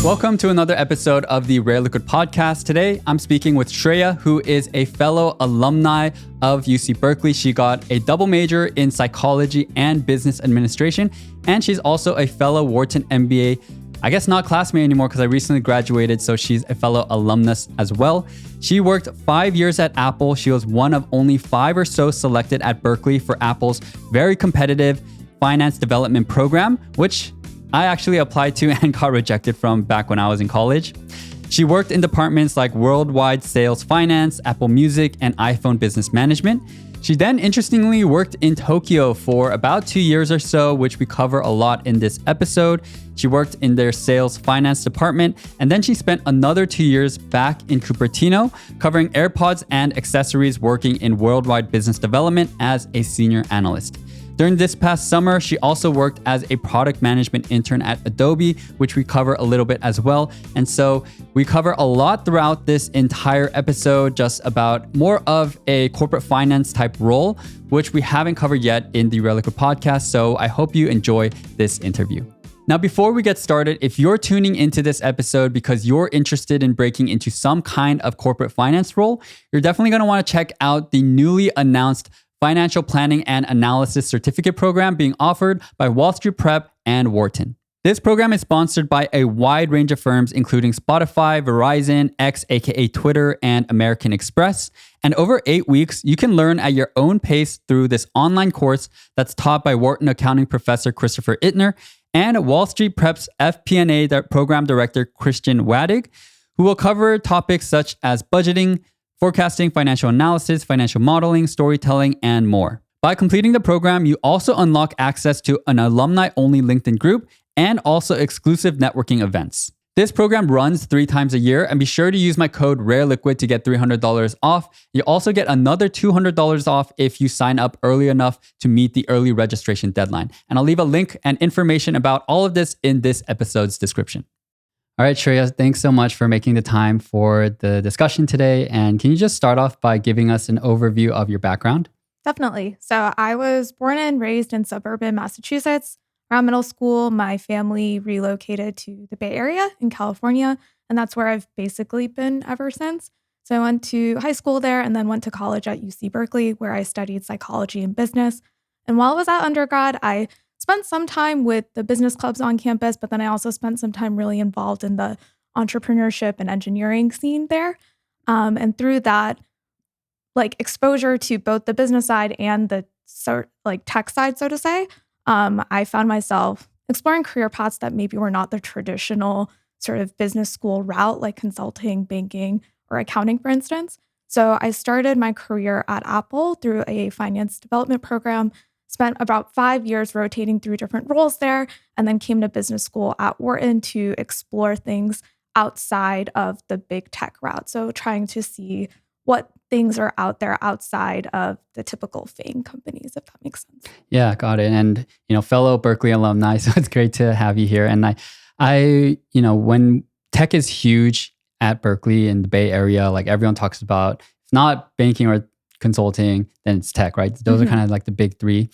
Welcome to another episode of the Rare Liquid podcast. Today, I'm speaking with Shreya, who is a fellow alumni of UC Berkeley. She got a double major in psychology and business administration, and she's also a fellow Wharton MBA. I guess not classmate anymore because I recently graduated, so she's a fellow alumnus as well. She worked 5 years at Apple. She was one of only 5 or so selected at Berkeley for Apple's very competitive finance development program, which I actually applied to and got rejected from back when I was in college. She worked in departments like worldwide sales finance, Apple Music, and iPhone business management. She then interestingly worked in Tokyo for about 2 years or so, which we cover a lot in this episode. She worked in their sales finance department, and then she spent another 2 years back in Cupertino, covering AirPods and accessories, working in worldwide business development as a senior analyst. During this past summer, she also worked as a product management intern at Adobe, which we cover a little bit as well. And so we cover a lot throughout this entire episode, just about more of a corporate finance type role, which we haven't covered yet in the Rare Liquid podcast. So I hope you enjoy this interview. Now, before we get started, if you're tuning into this episode because you're interested in breaking into some kind of corporate finance role, you're definitely going to want to check out the newly announced Financial Planning and Analysis Certificate Program being offered by Wall Street Prep and Wharton. This program is sponsored by a wide range of firms, including Spotify, Verizon, X, aka Twitter, and American Express. And over 8 weeks, you can learn at your own pace through this online course that's taught by Wharton accounting professor Christopher Ittner and Wall Street Prep's FP&A program director Christian Wadig, who will cover topics such as budgeting, forecasting, financial analysis, financial modeling, storytelling, and more. By completing the program, you also unlock access to an alumni-only LinkedIn group and also exclusive networking events. This program runs 3 times a year, and be sure to use my code rareliquid to get $300 off. You also get another $200 off if you sign up early enough to meet the early registration deadline. And I'll leave a link and information about all of this in this episode's description. All right, Shreya, thanks so much for making the time for the discussion today. And can you just start off by giving us an overview of your background? Definitely. So I was born and raised in suburban Massachusetts. Around middle school, my family relocated to the Bay Area in California, and that's where I've basically been ever since. So I went to high school there and then went to college at UC Berkeley, where I studied psychology and business. And while I was at undergrad, I spent some time with the business clubs on campus, but then I also spent some time really involved in the entrepreneurship and engineering scene there. And through that, exposure to both the business side and the tech side, so to say, I found myself exploring career paths that maybe were not the traditional sort of business school route, like consulting, banking, or accounting, for instance. So I started my career at Apple through a finance development program, spent about 5 years rotating through different roles there, and then came to business school at Wharton to explore things outside of the big tech route. So trying to see what things are out there outside of the typical FANG companies, if that makes sense. Yeah, got it. And, fellow Berkeley alumni, so it's great to have you here. And I when tech is huge at Berkeley in the Bay Area, like everyone talks about, if not banking or consulting, then it's tech, right? Those are kind of like the big 3.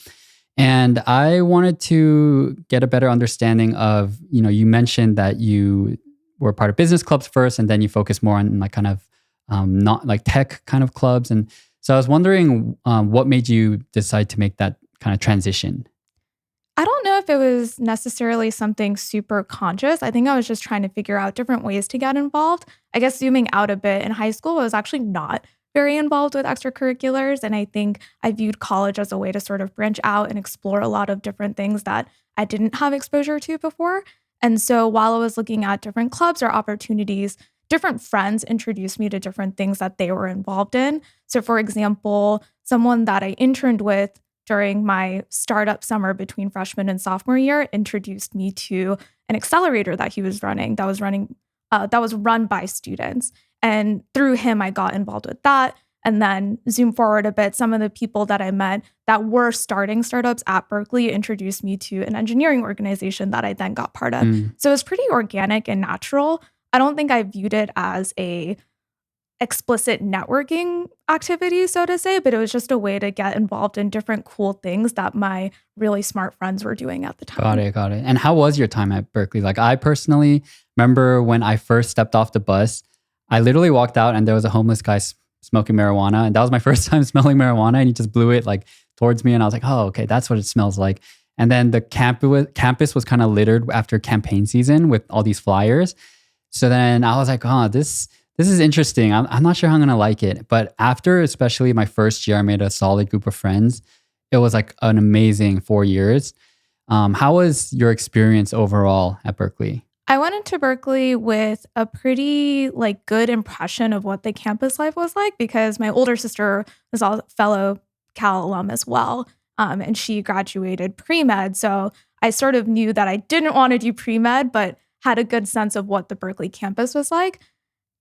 And I wanted to get a better understanding of, you mentioned that you were part of business clubs first, and then you focus more on like kind of not like tech kind of clubs. And so I was wondering what made you decide to make that kind of transition? I don't know if it was necessarily something super conscious. I think I was just trying to figure out different ways to get involved. I guess zooming out a bit, in high school, I was actually not very involved with extracurriculars. And I think I viewed college as a way to sort of branch out and explore a lot of different things that I didn't have exposure to before. And so while I was looking at different clubs or opportunities, different friends introduced me to different things that they were involved in. So for example, someone that I interned with during my startup summer between freshman and sophomore year introduced me to an accelerator that he was running that was run by students. And through him, I got involved with that. And then zoom forward a bit, some of the people that I met that were starting startups at Berkeley introduced me to an engineering organization that I then got part of. So it was pretty organic and natural. I don't think I viewed it as a explicit networking activity, so to say, but it was just a way to get involved in different cool things that my really smart friends were doing at the Got time. it, got it. And how was your time at Berkeley? Like I personally remember when I first stepped off the bus, I literally walked out and there was a homeless guy smoking marijuana. And that was my first time smelling marijuana. And he just blew it like towards me. And I was like, oh, okay, that's what it smells like. And then the campus was kind of littered after campaign season with all these flyers. So then I was like, oh, this is interesting. I'm not sure how I'm going to like it. But after, especially my first year, I made a solid group of friends. It was like an amazing 4 years. How was your experience overall at Berkeley? I went into Berkeley with a pretty like good impression of what the campus life was like because my older sister was a fellow Cal alum as well. And she graduated pre-med. So I sort of knew that I didn't want to do pre-med, but had a good sense of what the Berkeley campus was like.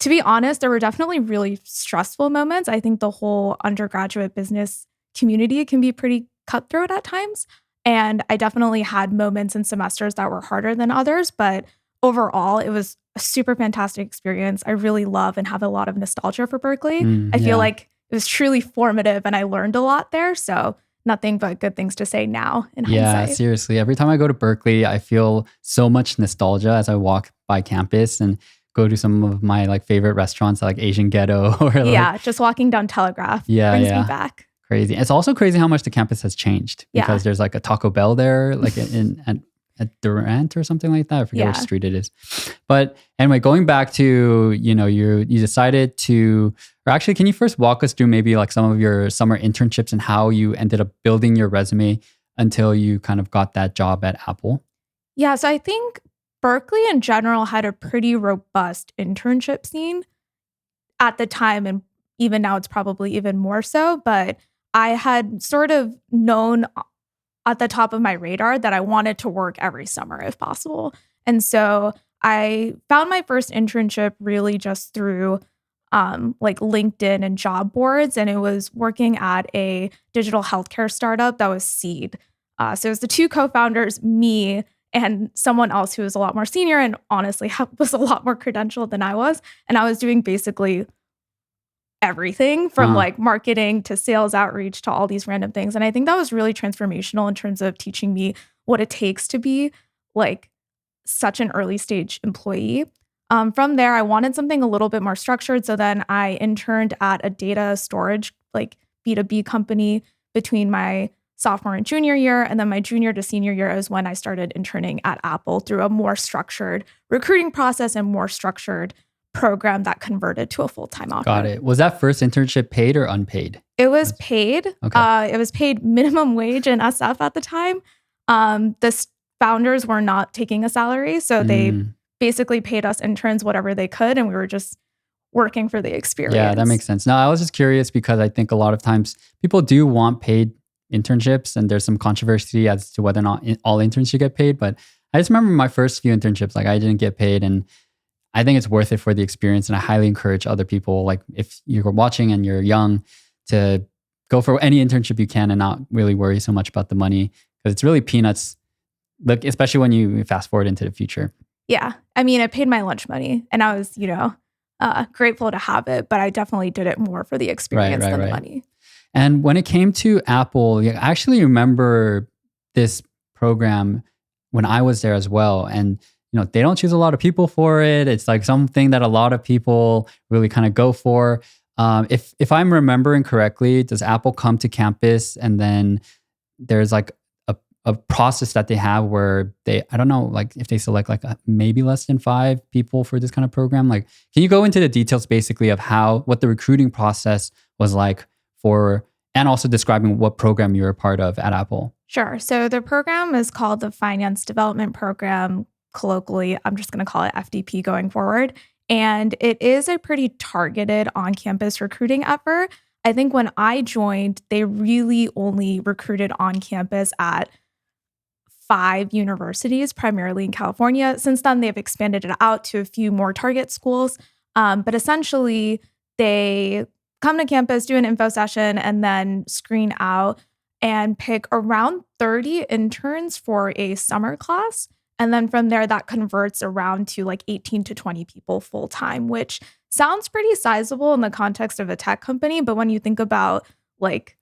To be honest, there were definitely really stressful moments. I think the whole undergraduate business community can be pretty cutthroat at times. And I definitely had moments and semesters that were harder than others. But overall, it was a super fantastic experience. I really love and have a lot of nostalgia for Berkeley. I feel Yeah. like it was truly formative and I learned a lot there. So nothing but good things to say now in Yeah, hindsight. seriously. Every time I go to Berkeley, I feel so much nostalgia as I walk by campus and go to some of my like favorite restaurants like Asian Ghetto or like Yeah, just walking down Telegraph yeah, brings me yeah. back. Crazy. It's also crazy how much the campus has changed Yeah. because there's like a Taco Bell there, like at Durant or something like that. I forget which Yeah. street it is. But anyway, going back to, you decided to, or actually, can you first walk us through maybe like some of your summer internships and how you ended up building your resume until you kind of got that job at Apple? Yeah, so I think Berkeley in general had a pretty robust internship scene at the time, and even now it's probably even more so. But I had sort of known at the top of my radar that I wanted to work every summer if possible. And so I found my first internship really just through like LinkedIn and job boards. And it was working at a digital healthcare startup that was Seed. So it was the two co-founders, me and someone else who was a lot more senior and honestly was a lot more credentialed than I was. And I was doing basically everything from Uh, like marketing to sales outreach to all these random things. And I think that was really transformational in terms of teaching me what it takes to be like such an early stage employee. From there, I wanted something a little bit more structured. So then I interned at a data storage, like B2B company between my sophomore and junior year. And then my junior to senior year is when I started interning at Apple through a more structured recruiting process and more structured program that converted to a full-time got offer. it. Was that first internship paid or unpaid? It was paid. Okay. It was paid minimum wage in SF at the time. Founders were not taking a salary, so they Mm, basically paid us interns whatever they could, and we were just working for the yeah, that experience. makes sense. No, I was just curious because I think a lot of times people do want paid internships, and there's some controversy as to whether or not all interns should get paid. But I just remember my first few internships, like I didn't get paid, and I think it's worth it for the experience. And I highly encourage other people, like if you're watching and you're young, to go for any internship you can and not really worry so much about the money because it's really peanuts. Look, especially when you fast forward into the future. Yeah. I mean, it paid my lunch money, and I was, grateful to have it, but I definitely did it more for the Right, experience right, than the right. money. And when it came to Apple, yeah, I actually remember this program when I was there as well. And they don't choose a lot of people for it. It's like something that a lot of people really kind of go for. If I'm remembering correctly, does Apple come to campus and then there's like a process that they have where I don't know, like if they select like maybe less than 5 people for this kind of program? Like, can you go into the details basically of what the recruiting process was like and also describing what program you were a part of at Apple? Sure. So the program is called the Finance Development Program. Colloquially, I'm just going to call it FDP going forward. And it is a pretty targeted on campus recruiting effort. I think when I joined, they really only recruited on campus at 5 universities, primarily in California. Since then, they've expanded it out to a few more target schools. But essentially, they come to campus, do an info session, and then screen out and pick around 30 interns for a summer class. And then from there, that converts around to like 18 to 20 people full time, which sounds pretty sizable in the context of a tech company, but when you think about like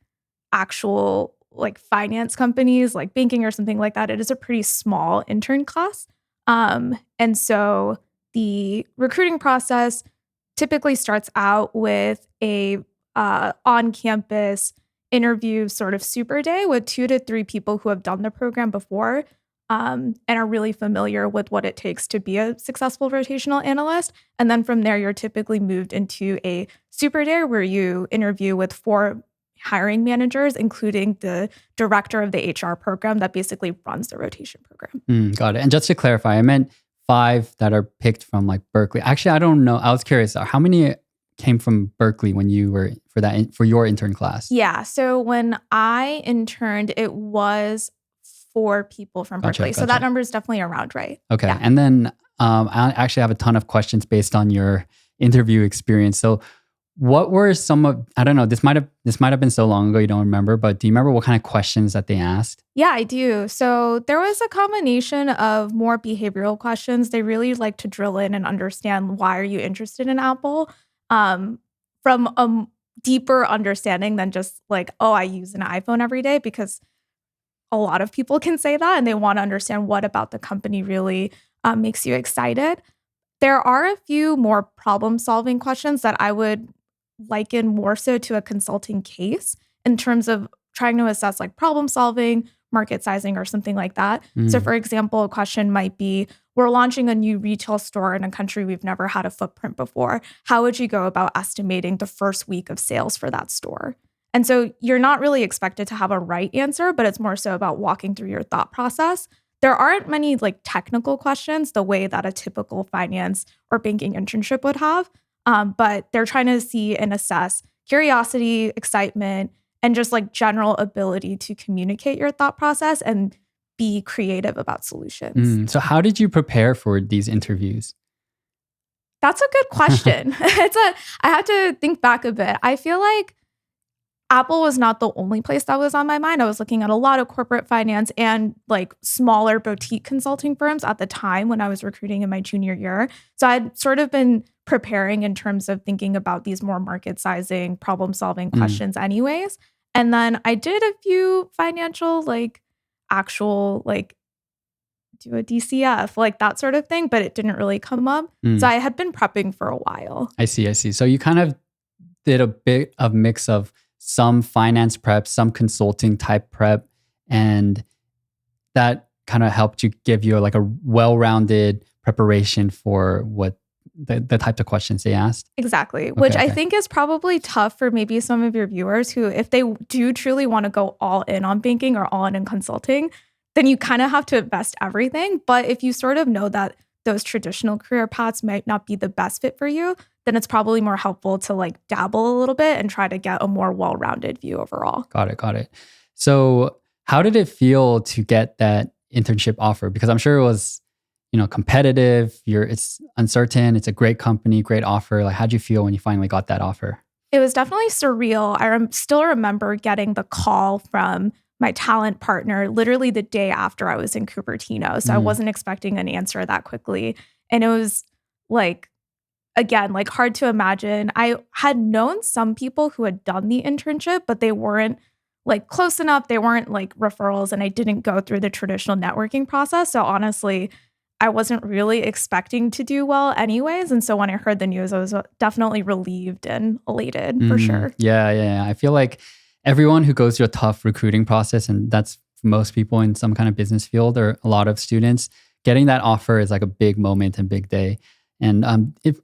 actual like finance companies, like banking or something like that, it is a pretty small intern class. And so the recruiting process typically starts out with a on-campus interview sort of super day with 2 to 3 people who have done the program before and are really familiar with what it takes to be a successful rotational analyst. And then from there, you're typically moved into a super day where you interview with 4 hiring managers, including the director of the HR program that basically runs the rotation program. Got it. And just to clarify, I meant 5 that are picked from like Berkeley. Actually, I don't know. I was curious. How many came from Berkeley when you were for your intern class? Yeah. So when I interned, it was 4 people from Berkeley. So that number is definitely around right. Okay. Yeah. And then I actually have a ton of questions based on your interview experience. So what were some of, I don't know, this might have been so long ago you don't remember, but do you remember what kind of questions that they asked? Yeah, I do. So there was a combination of more behavioral questions. They really like to drill in and understand why are you interested in Apple from a deeper understanding than just like, oh, I use an iPhone every day, because a lot of people can say that and they want to understand what about the company really makes you excited. There are a few more problem-solving questions that I would liken more so to a consulting case in terms of trying to assess like problem solving, market sizing, or something like that. So for example, a question might be, we're launching a new retail store in a country we've never had a footprint before. How would you go about estimating the first week of sales for that store? And so you're not really expected to have a right answer, but it's more so about walking through your thought process. There aren't many like technical questions the way that a typical finance or banking internship would have. But they're trying to see and assess curiosity, excitement, and just like general ability to communicate your thought process and be creative about solutions. So how did you prepare for these interviews? That's a good question. I have to think back a bit. I feel like Apple was not the only place that was on my mind. I was looking at a lot of corporate finance and like smaller boutique consulting firms at the time when I was recruiting in my junior year. So I'd sort of been preparing in terms of thinking about these more market sizing, problem solving questions anyways. And then I did a few financial, like actual, like do a DCF, like that sort of thing, but it didn't really come up. So I had been prepping for a while. I see. So you kind of did a bit of mix of some finance prep, some consulting type prep, and that kind of helped you give you like a well-rounded preparation for what the types of questions they asked. Exactly, which I think is probably tough for maybe some of your viewers who, if they do truly want to go all in on banking or all in consulting, then you kind of have to invest everything. But if you sort of know that those traditional career paths might not be the best fit for you, then it's probably more helpful to like dabble a little bit and try to get a more well-rounded view overall. Got it. So how did it feel to get that internship offer? Because I'm sure it was, competitive. It's uncertain. It's a great company, great offer. Like, how'd you feel when you finally got that offer? It was definitely surreal. I still remember getting the call from my talent partner literally the day after I was in Cupertino. So I wasn't expecting an answer that quickly. And it was like, again, like hard to imagine. I had known some people who had done the internship, but they weren't like close enough. They weren't like referrals, and I didn't go through the traditional networking process. So honestly, I wasn't really expecting to do well anyways. And so when I heard the news, I was definitely relieved and elated for sure. Yeah. I feel like everyone who goes through a tough recruiting process, and that's for most people in some kind of business field or a lot of students, getting that offer is like a big moment and big day. And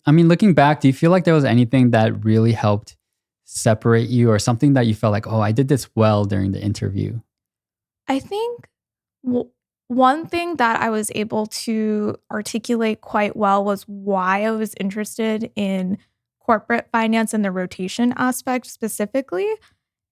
looking back, do you feel like there was anything that really helped separate you, or something that you felt like, oh, I did this well during the interview? I think one thing that I was able to articulate quite well was why I was interested in corporate finance and the rotation aspect specifically.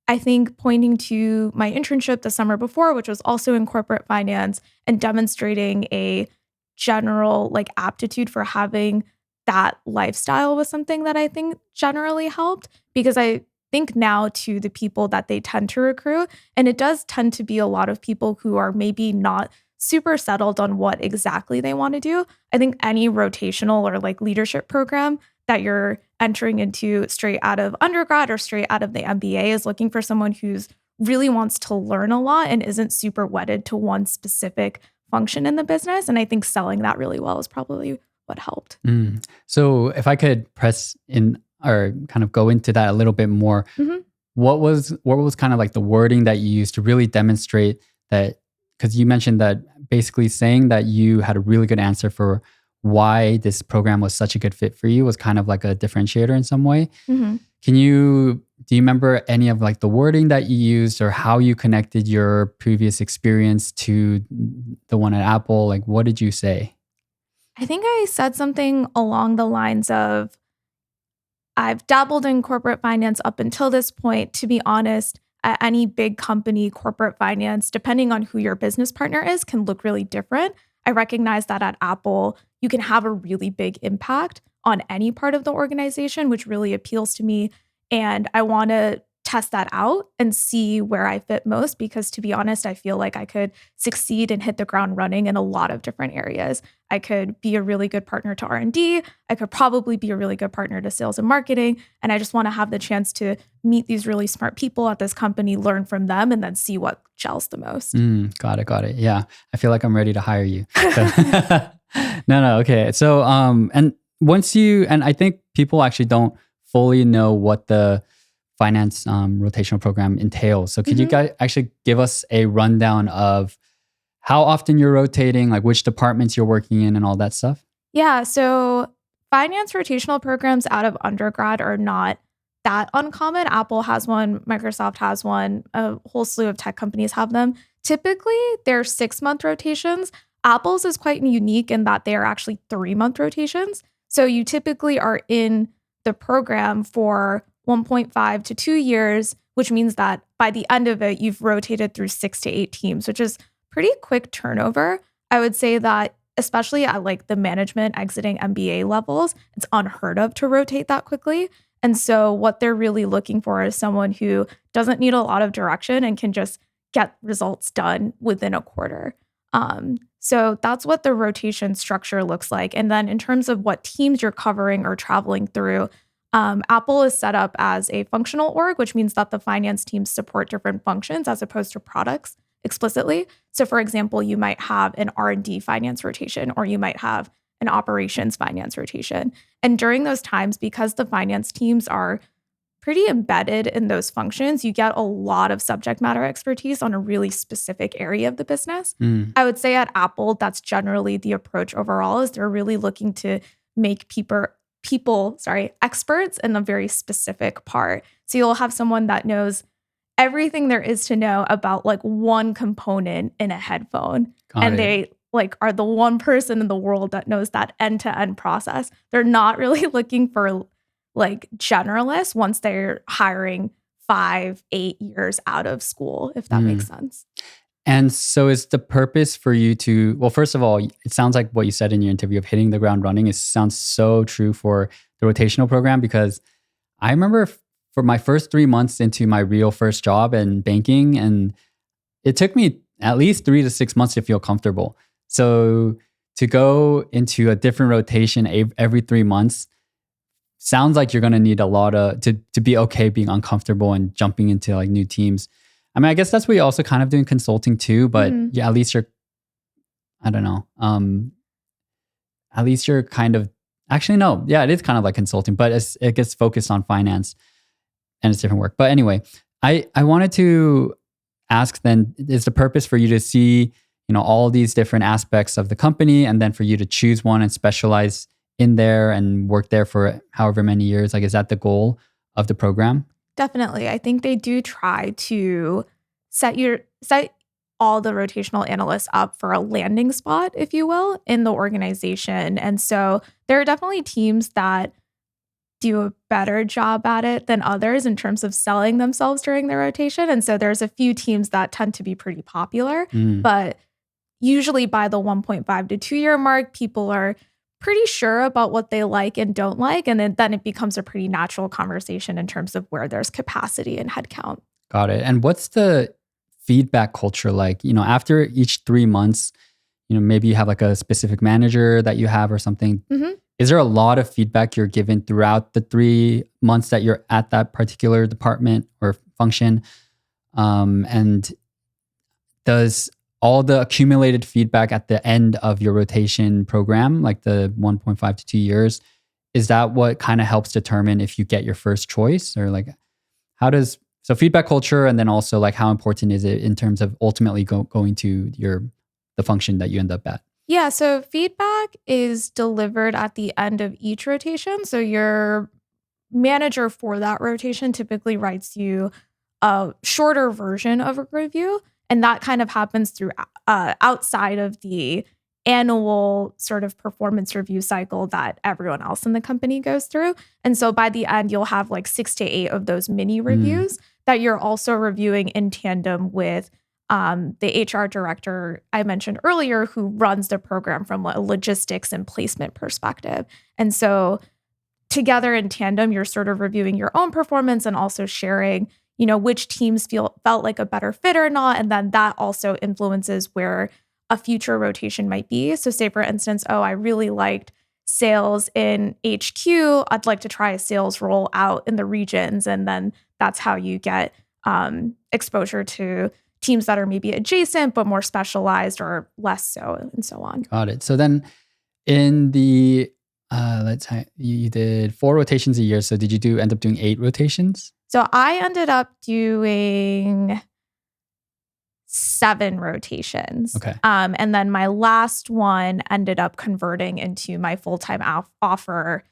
I think pointing to my internship the summer before, which was also in corporate finance, and demonstrating a general like aptitude for having that lifestyle was something that I think generally helped, because I think now to the people that they tend to recruit, and it does tend to be a lot of people who are maybe not super settled on what exactly they want to do. I think any rotational or like leadership program that you're entering into straight out of undergrad or straight out of the MBA is looking for someone who's really wants to learn a lot and isn't super wedded to one specific function in the business. And I think selling that really well is probably what helped. So if I could press in or kind of go into that a little bit more, what was kind of like the wording that you used to really demonstrate that? Because you mentioned that basically saying that you had a really good answer for why this program was such a good fit for you was kind of like a differentiator in some way. Do you remember any of like the wording that you used or how you connected your previous experience to the one at Apple? Like, what did you say? I think I said something along the lines of, I've dabbled in corporate finance up until this point. To be honest, at any big company, corporate finance, depending on who your business partner is, can look really different. I recognize that at Apple, you can have a really big impact on any part of the organization, which really appeals to me. And I want to test that out and see where I fit most, because to be honest, I feel like I could succeed and hit the ground running in a lot of different areas. I could be a really good partner to R&D. I could probably be a really good partner to sales and marketing. And I just want to have the chance to meet these really smart people at this company, learn from them, and then see what gels the most. Got it. Yeah. I feel like I'm ready to hire you. No. Okay. So, and I think people actually don't fully know what the finance rotational program entails. So could you guys actually give us a rundown of how often you're rotating, like which departments you're working in and all that stuff? Yeah, so finance rotational programs out of undergrad are not that uncommon. Apple has one, Microsoft has one, a whole slew of tech companies have them. Typically, they're 6-month rotations. Apple's is quite unique in that they are actually 3-month rotations. So you typically are in the program for 1.5 to 2 years, which means that by the end of it, you've rotated through 6 to 8 teams, which is pretty quick turnover. I would say that especially at like the management exiting MBA levels, it's unheard of to rotate that quickly. And so what they're really looking for is someone who doesn't need a lot of direction and can just get results done within a quarter. So that's what the rotation structure looks like. And then in terms of what teams you're covering or traveling through, Apple is set up as a functional org, which means that the finance teams support different functions as opposed to products explicitly. So for example, you might have an R&D finance rotation, or you might have an operations finance rotation. And during those times, because the finance teams are pretty embedded in those functions, you get a lot of subject matter expertise on a really specific area of the business. I would say at Apple, that's generally the approach overall, is they're really looking to make experts in a very specific part. So you'll have someone that knows everything there is to know about like one component in a headphone. They like are the one person in the world that knows that end-to-end process. They're not really looking for like generalists once they're hiring 5-8 years out of school, if that makes sense. And so is the purpose for you to, well, first of all, it sounds like what you said in your interview of hitting the ground running. It sounds so true for the rotational program, because I remember for my first 3 months into my real first job in banking, and it took me at least 3 to 6 months to feel comfortable. So to go into a different rotation every 3 months sounds like you're going to need a lot of, to be okay being uncomfortable and jumping into like new teams. I mean, I guess that's what you also kind of do in consulting too, but yeah, at least you're, I don't know. At least you're kind of, actually, no. Yeah, it is kind of like consulting, but it gets focused on finance and it's different work. But anyway, I wanted to ask then, is the purpose for you to see, all these different aspects of the company, and then for you to choose one and specialize in there and work there for however many years? Like, is that the goal of the program? Definitely. I think they do try to set all the rotational analysts up for a landing spot, if you will, in the organization. And so there are definitely teams that do a better job at it than others in terms of selling themselves during their rotation. And so there's a few teams that tend to be pretty popular, but usually by the 1.5 to 2 year mark, people are pretty sure about what they like and don't like. And then it becomes a pretty natural conversation in terms of where there's capacity and headcount. Got it. And what's the feedback culture like? After each 3 months, maybe you have like a specific manager that you have or something. is there a lot of feedback you're given throughout the 3 months that you're at that particular department or function? And does all the accumulated feedback at the end of your rotation program, like the 1.5 to 2 years, is that what kind of helps determine if you get your first choice? Or like, how does, so feedback culture, and then also like how important is it in terms of ultimately going to the function that you end up at? Yeah, so feedback is delivered at the end of each rotation. So your manager for that rotation typically writes you a shorter version of a review. And that kind of happens through outside of the annual sort of performance review cycle that everyone else in the company goes through. And so by the end, you'll have like 6 to 8 of those mini reviews that you're also reviewing in tandem with the HR director I mentioned earlier, who runs the program from a logistics and placement perspective. And so together in tandem, you're sort of reviewing your own performance and also sharing, which teams felt like a better fit or not. And then that also influences where a future rotation might be. So say, for instance, oh, I really liked sales in HQ. I'd like to try a sales role out in the regions. And then that's how you get exposure to teams that are maybe adjacent, but more specialized or less so, and so on. Got it. So then in the, let's say you did 4 rotations a year. So did you end up doing 8 rotations? So I ended up doing 7 rotations. Okay. And then my last one ended up converting into my full-time offer,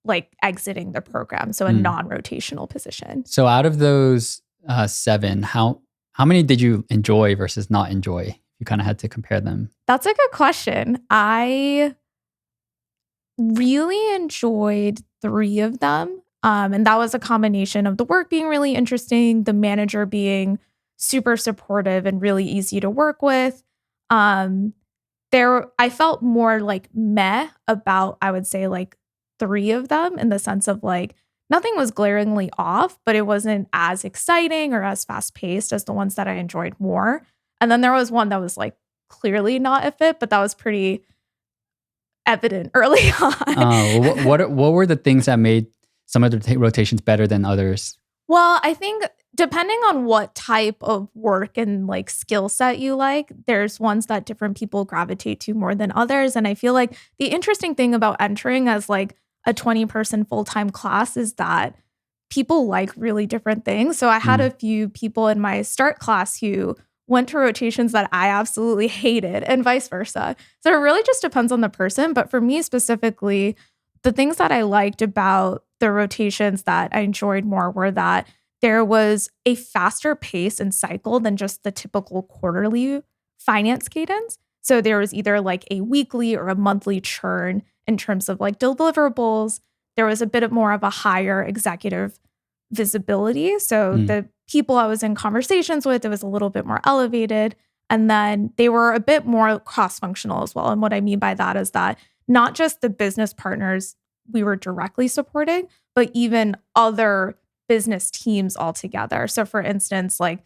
like exiting the program. So a non-rotational position. So out of those 7, how many did you enjoy versus not enjoy? You kind of had to compare them. That's a good question. I really enjoyed 3 of them. And that was a combination of the work being really interesting, the manager being super supportive and really easy to work with. I felt more like meh about, I would say, like 3 of them, in the sense of like nothing was glaringly off, but it wasn't as exciting or as fast paced as the ones that I enjoyed more. And then there was one that was like clearly not a fit, but that was pretty evident early on. What were the things that made some of the rotations better than others? Well, I think depending on what type of work and like skill set you like, there's ones that different people gravitate to more than others. And I feel like the interesting thing about entering as like a 20-person full-time class is that people like really different things. So I had a few people in my start class who went to rotations that I absolutely hated, and vice versa. So it really just depends on the person. But for me specifically, the things that I liked about the rotations that I enjoyed more were that there was a faster pace and cycle than just the typical quarterly finance cadence. So there was either like a weekly or a monthly churn in terms of like deliverables. There was a bit of more of a higher executive visibility. So the people I was in conversations with, it was a little bit more elevated. And then they were a bit more cross-functional as well. And what I mean by that is that not just the business partners we were directly supporting, but even other business teams altogether. So for instance, like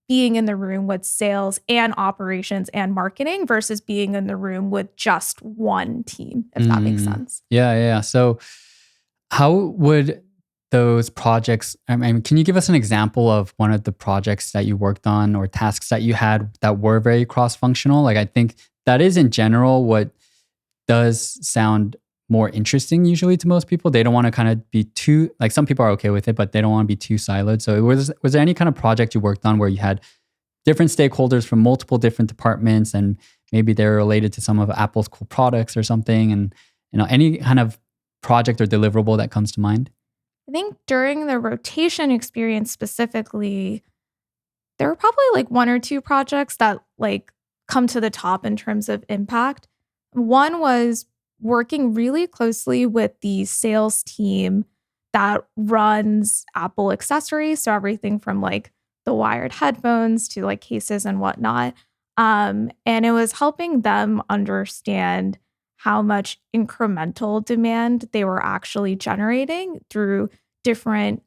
being in the room with sales and operations and marketing versus being in the room with just one team, if that makes sense. Yeah. So how would those projects, I mean, can you give us an example of one of the projects that you worked on or tasks that you had that were very cross-functional? Like, I think that is in general what does sound more interesting usually to most people. They don't want to kind of be too, like some people are okay with it, but they don't want to be too siloed. So was there any kind of project you worked on where you had different stakeholders from multiple different departments, and maybe they're related to some of Apple's cool products or something, and any kind of project or deliverable that comes to mind? I think during the rotation experience specifically, there were probably like 1 or 2 projects that like come to the top in terms of impact. One was working really closely with the sales team that runs Apple accessories. So everything from like the wired headphones to like cases and whatnot. And it was helping them understand how much incremental demand they were actually generating through different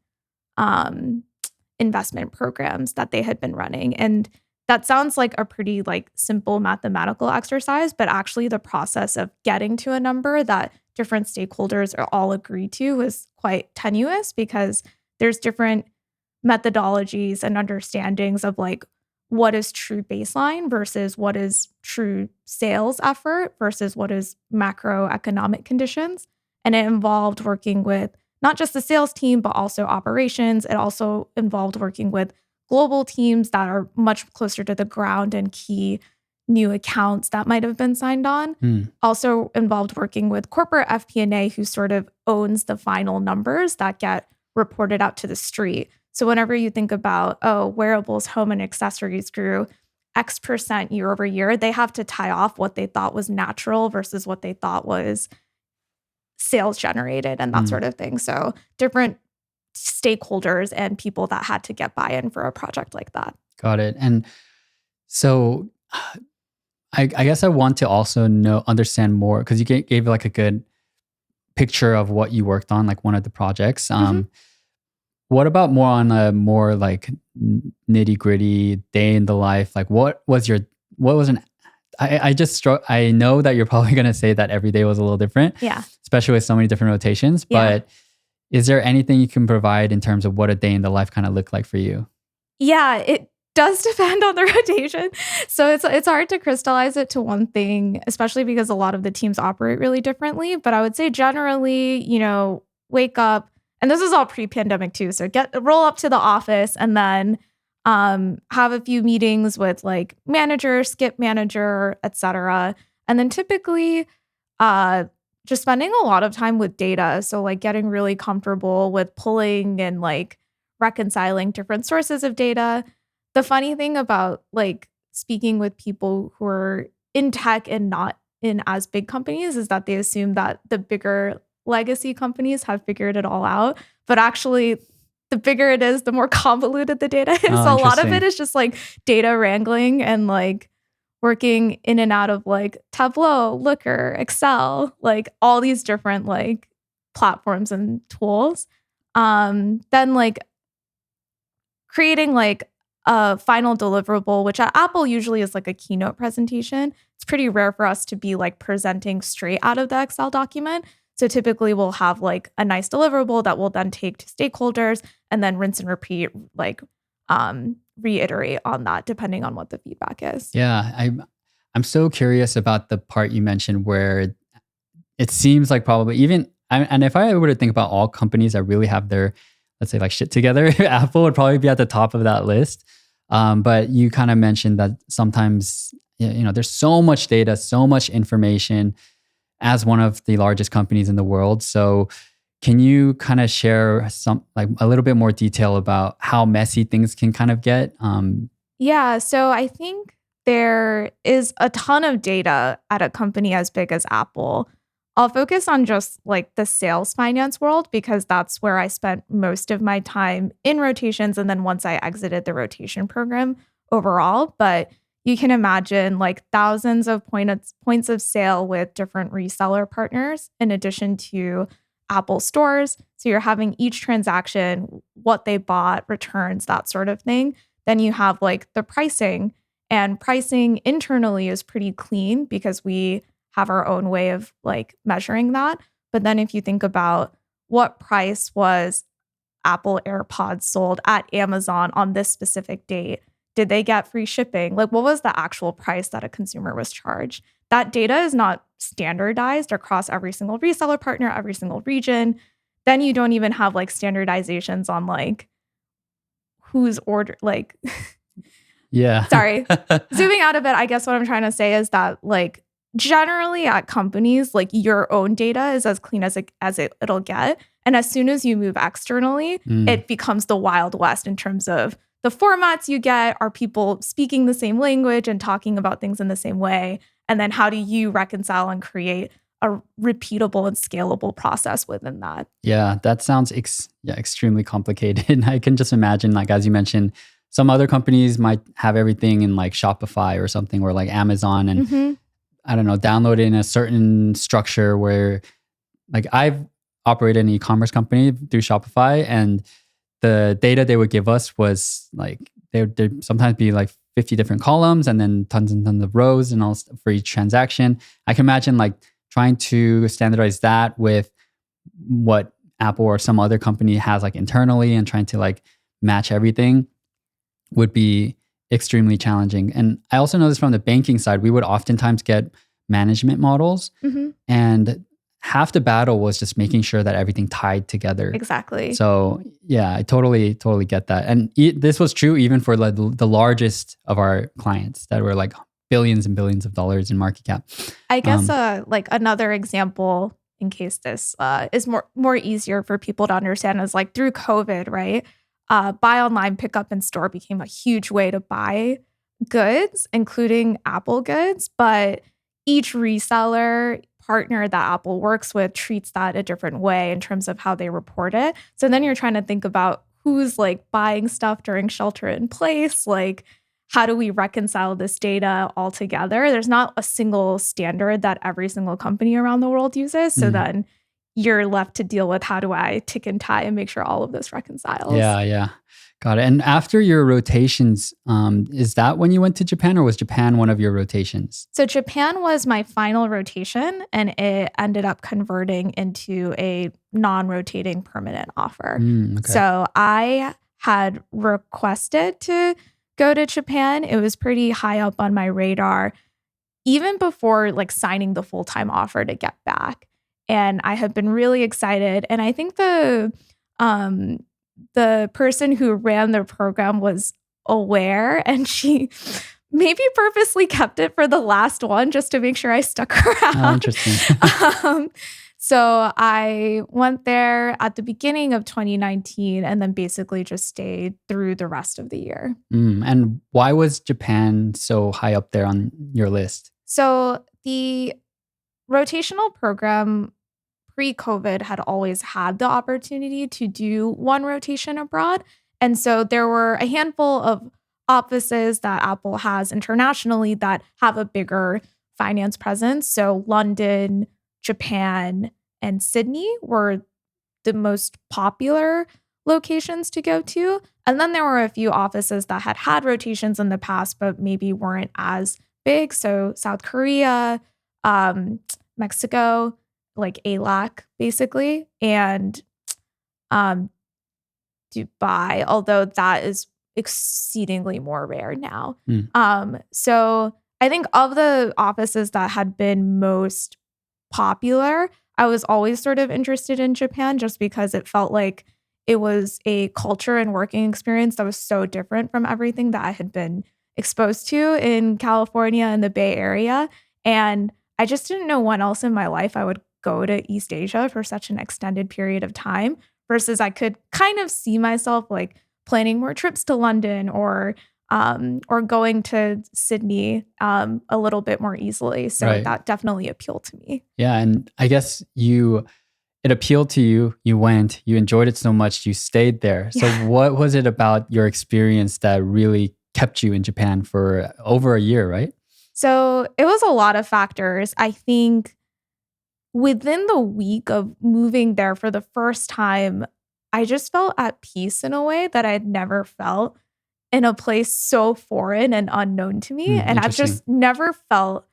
investment programs that they had been running. And that sounds like a pretty like simple mathematical exercise, but actually the process of getting to a number that different stakeholders are all agree to is quite tenuous because there's different methodologies and understandings of like what is true baseline versus what is true sales effort versus what is macroeconomic conditions. And it involved working with not just the sales team, but also operations. It also involved working with global teams that are much closer to the ground and key new accounts that might have been signed on. Also involved working with corporate FP&A who sort of owns the final numbers that get reported out to the street. So whenever you think about, oh, wearables, home, and accessories grew X% year over year, they have to tie off what they thought was natural versus what they thought was sales generated and that sort of thing. So different stakeholders and people that had to get buy-in for a project like that. Got it. And so I guess I want to also understand more because you gave like a good picture of what you worked on, like one of the projects. What about more on a more like nitty gritty day in the life? Like I know that you're probably going to say that every day was a little different. Yeah. Especially with so many different rotations. Yeah. But is there anything you can provide in terms of what a day in the life kind of looked like for you? Yeah, it does depend on the rotation. So it's hard to crystallize it to one thing, especially because a lot of the teams operate really differently. But I would say generally, wake up, and this is all pre-pandemic too. So roll up to the office and then have a few meetings with like manager, skip manager, etc. And then typically just spending a lot of time with data. So like getting really comfortable with pulling and like reconciling different sources of data. The funny thing about like speaking with people who are in tech and not in as big companies is that they assume that the bigger legacy companies have figured it all out. But actually, the bigger it is, the more convoluted the data is. So a lot of it is just like data wrangling and like working in and out of like Tableau, Looker, Excel, like all these different like platforms and tools. Then like creating like a final deliverable, which at Apple usually is like a keynote presentation. It's pretty rare for us to be like presenting straight out of the Excel document. So typically we'll have like a nice deliverable that we'll then take to stakeholders and then rinse and repeat, like reiterate on that depending on what the feedback is. Yeah, I'm so curious about the part you mentioned where it seems like probably and if I were to think about all companies that really have their, let's say like shit together, Apple would probably be at the top of that list. But you kind of mentioned that sometimes, there's so much data, so much information as one of the largest companies in the world. So can you kind of share a little bit more detail about how messy things can kind of get? Yeah, so I think there is a ton of data at a company as big as Apple. I'll focus on just like the sales finance world because that's where I spent most of my time in rotations. And then once I exited the rotation program overall, but you can imagine like thousands of points of sale with different reseller partners in addition to Apple stores. So you're having each transaction, what they bought, returns, that sort of thing. Then you have like the pricing, and pricing internally is pretty clean because we have our own way of like measuring that. But then if you think about what price was Apple AirPods sold at Amazon on this specific date, did they get free shipping? Like what was the actual price that a consumer was charged? That data is not standardized across every single reseller partner, every single region. Then you don't even have like standardizations on like who's ordered, like, yeah. Sorry. Zooming out a bit, I guess what I'm trying to say is that like generally at companies, like your own data is as clean as it'll get. And as soon as you move externally, it becomes the Wild West in terms of the formats you get. Are people speaking the same language and talking about things in the same way? And then how do you reconcile and create a repeatable and scalable process within that? Yeah, that sounds extremely complicated. I can just imagine, like, as you mentioned, some other companies might have everything in like Shopify or something, or like Amazon, and I don't know, download it in a certain structure where, like, I've operated an e-commerce company through Shopify, and the data they would give us was like there'd sometimes be like 50 different columns and then tons and tons of rows and all for each transaction. I can imagine like trying to standardize that with what Apple or some other company has like internally and trying to like match everything would be extremely challenging. And I also noticed from the banking side, we would oftentimes get management models, and half the battle was just making sure that everything tied together. Exactly. So yeah, I totally get that. And this was true even for like the largest of our clients that were like billions and billions of dollars in market cap. I guess like another example, in case this is more easier for people to understand, is like through COVID, right? Buy online, pick up in store became a huge way to buy goods, including Apple goods. But each reseller partner that Apple works with treats that a different way in terms of how they report it. So then you're trying to think about who's like buying stuff during shelter in place, like how do we reconcile this data all together? There's not a single standard that every single company around the world uses. So then you're left to deal with how do I tick and tie and make sure all of this reconciles. Yeah. Got it. And after your rotations, is that when you went to Japan, or was Japan one of your rotations? So Japan was my final rotation, and it ended up converting into a non-rotating permanent offer. Okay. So I had requested to go to Japan. It was pretty high up on my radar, even before like signing the full-time offer to get back. And I have been really excited. And I think the person who ran the program was aware, and she maybe purposely kept it for the last one just to make sure I stuck around. Oh, interesting. So I went there at the beginning of 2019 and then basically just stayed through the rest of the year. And why was Japan so high up there on your list? So the rotational program pre-COVID had always had the opportunity to do one rotation abroad. And so there were a handful of offices that Apple has internationally that have a bigger finance presence. So London, Japan, and Sydney were the most popular locations to go to. And then there were a few offices that had rotations in the past, but maybe weren't as big. So South Korea, Mexico, like ALAC basically, and Dubai, although that is exceedingly more rare now. So I think of the offices that had been most popular, I was always sort of interested in Japan just because it felt like it was a culture and working experience that was so different from everything that I had been exposed to in California and the Bay Area. And I just didn't know when else in my life I would go to East Asia for such an extended period of time, versus I could kind of see myself like planning more trips to London or going to Sydney a little bit more easily. So that definitely appealed to me. Yeah. And I guess it appealed to you. You went, you enjoyed it so much, you stayed there. So what was it about your experience that really kept you in Japan for over a year, right? So it was a lot of factors. I think within the week of moving there for the first time, I just felt at peace in a way that I'd never felt in a place so foreign and unknown to me. And I've just never felt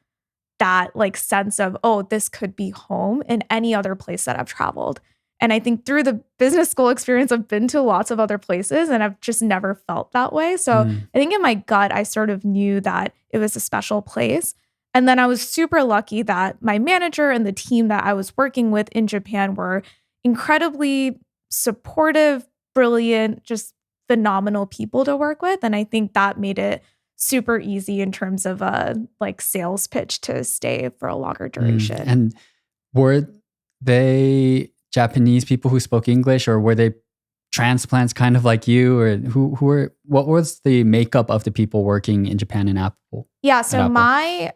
that like sense of, oh, this could be home in any other place that I've traveled. And I think through the business school experience, I've been to lots of other places and I've just never felt that way. So I think in my gut, I sort of knew that it was a special place. And then I was super lucky that my manager and the team that I was working with in Japan were incredibly supportive, brilliant, just phenomenal people to work with. And I think that made it super easy in terms of a like sales pitch to stay for a longer duration. And were they Japanese people who spoke English, or were they transplants kind of like you, or what was the makeup of the people working in Japan in Apple? Yeah, so my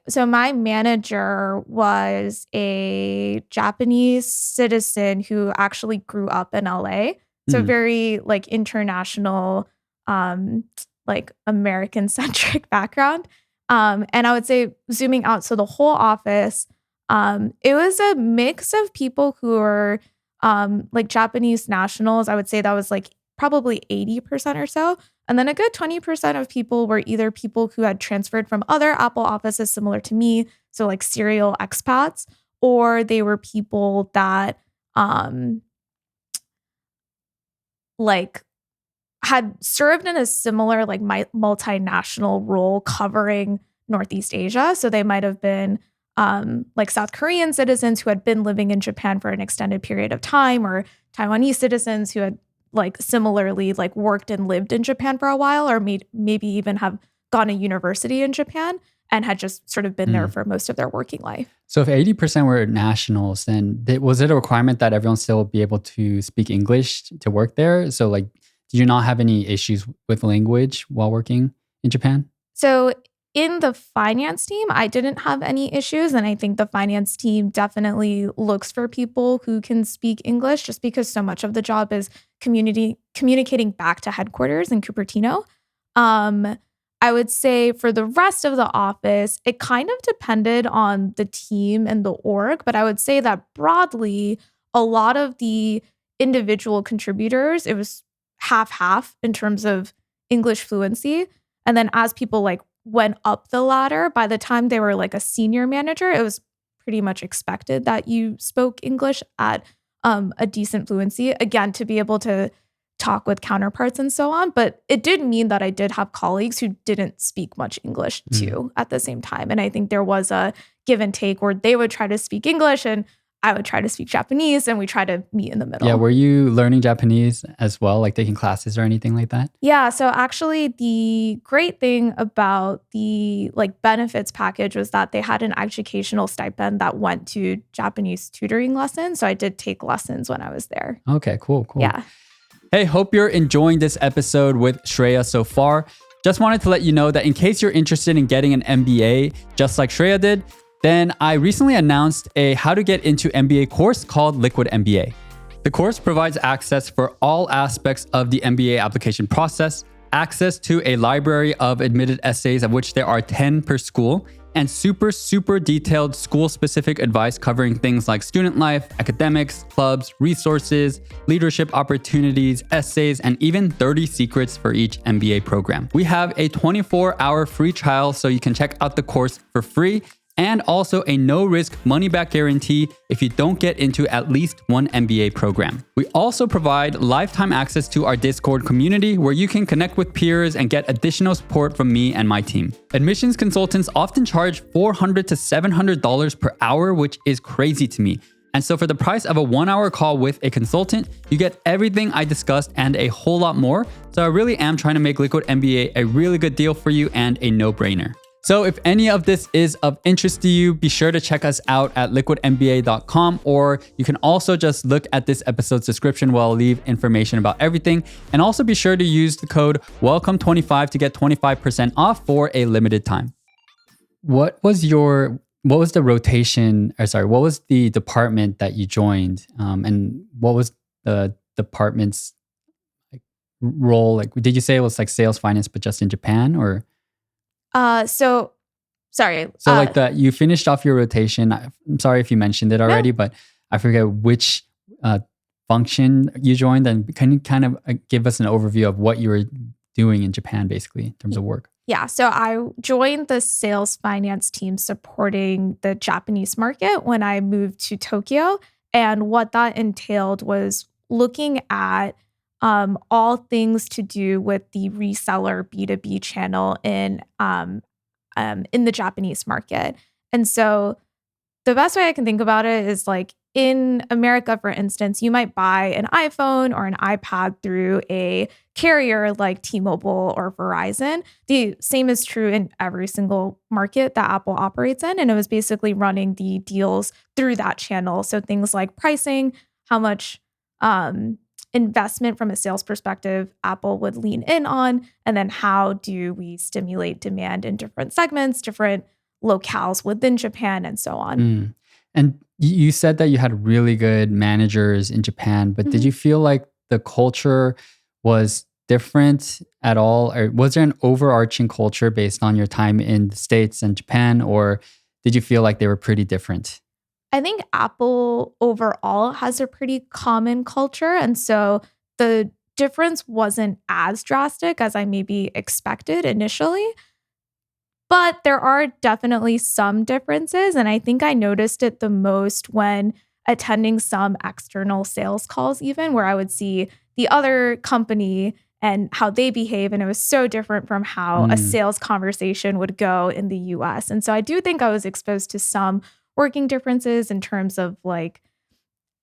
manager was a Japanese citizen who actually grew up in LA. So very like international, like American centric background. And I would say zooming out, so the whole office, it was a mix of people who were like Japanese nationals. I would say that was like probably 80% or so. And then a good 20% of people were either people who had transferred from other Apple offices similar to me, so like serial expats, or they were people that like had served in a similar like multinational role covering Northeast Asia. So they might have been like South Korean citizens who had been living in Japan for an extended period of time, or Taiwanese citizens who had like similarly like worked and lived in Japan for a while, or maybe even have gone to university in Japan and had just sort of been there for most of their working life. So if 80% were nationals, then was it a requirement that everyone still be able to speak English to work there? So like, did you not have any issues with language while working in Japan? So in the finance team, I didn't have any issues. And I think the finance team definitely looks for people who can speak English, just because so much of the job is communicating back to headquarters in Cupertino. I would say for the rest of the office, it kind of depended on the team and the org. But I would say that broadly, a lot of the individual contributors, it was half-half in terms of English fluency. And then as people like went up the ladder, by the time they were like a senior manager, it was pretty much expected that you spoke English at a decent fluency, again, to be able to talk with counterparts and so on. But it did mean that I did have colleagues who didn't speak much English too at the same time. And I think there was a give and take where they would try to speak English and I would try to speak Japanese, and we try to meet in the middle. Yeah, were you learning Japanese as well, like taking classes or anything like that? Yeah, so actually the great thing about the like benefits package was that they had an educational stipend that went to Japanese tutoring lessons. So I did take lessons when I was there. Okay, cool. Yeah. Hey, hope you're enjoying this episode with Shreya so far. Just wanted to let you know that in case you're interested in getting an MBA, just like Shreya did, then I recently announced a how to get into MBA course called Liquid MBA. The course provides access for all aspects of the MBA application process, access to a library of admitted essays, of which there are 10 per school, and super detailed school-specific advice covering things like student life, academics, clubs, resources, leadership opportunities, essays, and even 30 secrets for each MBA program. We have a 24-hour free trial, so you can check out the course for free, and also a no-risk money-back guarantee if you don't get into at least one MBA program. We also provide lifetime access to our Discord community where you can connect with peers and get additional support from me and my team. Admissions consultants often charge $400 to $700 per hour, which is crazy to me. And so for the price of a 1-hour call with a consultant, you get everything I discussed and a whole lot more. So I really am trying to make Liquid MBA a really good deal for you and a no-brainer. So if any of this is of interest to you, be sure to check us out at liquidmba.com, or you can also just look at this episode's description where I'll leave information about everything. And also be sure to use the code WELCOME25 to get 25% off for a limited time. What was the rotation, what was the department that you joined? And what was the department's role? Like, did you say it was like sales finance, but just in Japan, or? So you finished off your rotation. I'm sorry if you mentioned it already, but I forget which function you joined. And can you kind of give us an overview of what you were doing in Japan, basically, in terms of work? Yeah, so I joined the sales finance team supporting the Japanese market when I moved to Tokyo. And what that entailed was looking at all things to do with the reseller B2B channel in the Japanese market. And so the best way I can think about it is like in America, for instance, you might buy an iPhone or an iPad through a carrier like T-Mobile or Verizon. The same is true in every single market that Apple operates in. And it was basically running the deals through that channel. So things like pricing, how much investment from a sales perspective Apple would lean in on, and then how do we stimulate demand in different segments, different locales within Japan, and so on. And you said that you had really good managers in Japan, but did you feel like the culture was different at all? Or was there an overarching culture based on your time in the States and Japan, or did you feel like they were pretty different? I think Apple overall has a pretty common culture. And so the difference wasn't as drastic as I maybe expected initially. But there are definitely some differences. And I think I noticed it the most when attending some external sales calls, even where I would see the other company and how they behave. And it was so different from how a Mm, sales conversation would go in the US. And so I do think I was exposed to some working differences in terms of like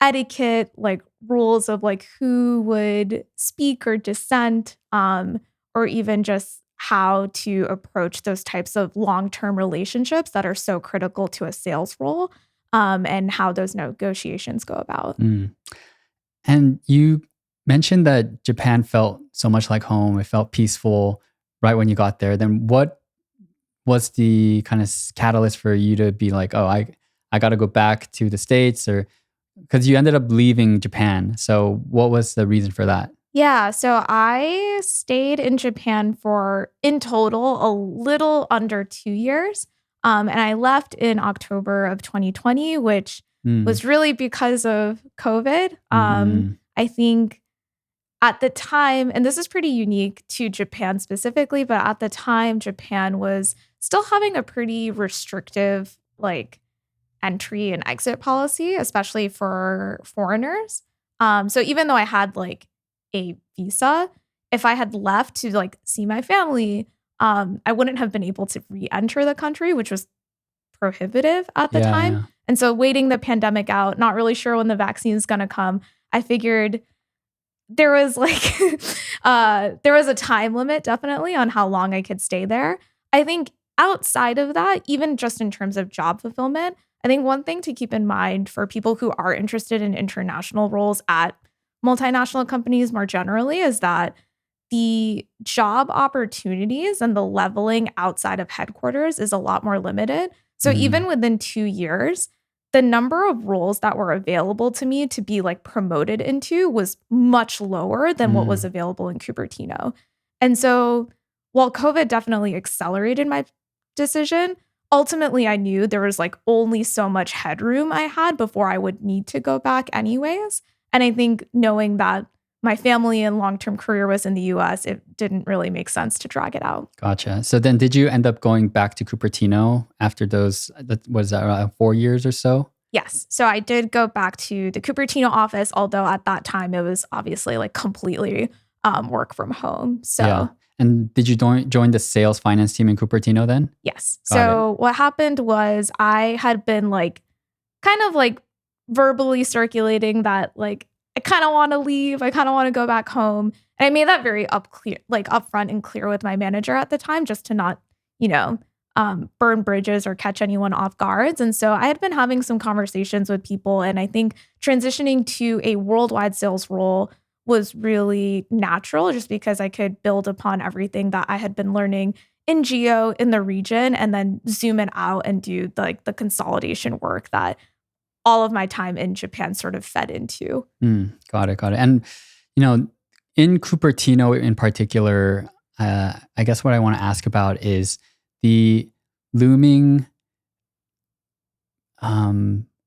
etiquette, like rules of like who would speak or dissent, or even just how to approach those types of long-term relationships that are so critical to a sales role, and how those negotiations go about. mm. And you mentioned that Japan felt so much like home. It felt peaceful right when you got there. Then what was the kind of catalyst for you to be like, oh, I got to go back to the States, or because you ended up leaving Japan. So what was the reason for that? Yeah, so I stayed in Japan for, in total, a little under 2 years. And I left in October of 2020, which Mm, was really because of COVID. mm, I think at the time, and this is pretty unique to Japan specifically, but at the time, Japan was still having a pretty restrictive, like, entry and exit policy, especially for foreigners. So even though I had like a visa, if I had left to like see my family, I wouldn't have been able to re-enter the country, which was prohibitive at the yeah, time. yeah. And so waiting the pandemic out, not really sure when the vaccine is going to come, I figured there was like there was a time limit definitely on how long I could stay there. I think outside of that, even just in terms of job fulfillment, I think one thing to keep in mind for people who are interested in international roles at multinational companies more generally is that the job opportunities and the leveling outside of headquarters is a lot more limited. So even Mm, within 2 years, the number of roles that were available to me to be like promoted into was much lower than what was mm, available in Cupertino. And so while COVID definitely accelerated my decision, ultimately I knew there was like only so much headroom I had before I would need to go back anyways. And I think knowing that my family and long-term career was in the US, it didn't really make sense to drag it out. gotcha. So then did you end up going back to Cupertino after those, was that around 4 years or so? Yes. So I did go back to the Cupertino office, although at that time it was obviously like completely work from home. Yeah. So And did you join the sales finance team in Cupertino then? yes. Got it. So what happened was I had been like kind of like verbally circulating that like I kind of want to leave. I kind of want to go back home. And I made that very upfront and clear with my manager at the time, just to not, you know, burn bridges or catch anyone off guards. And so I had been having some conversations with people, and I think transitioning to a worldwide sales role was really natural, just because I could build upon everything that I had been learning in geo in the region, and then zoom it out and do the consolidation work that all of my time in Japan sort of fed into. Got it. Got it. And, you know, in Cupertino in particular, I guess what I want to ask about is the looming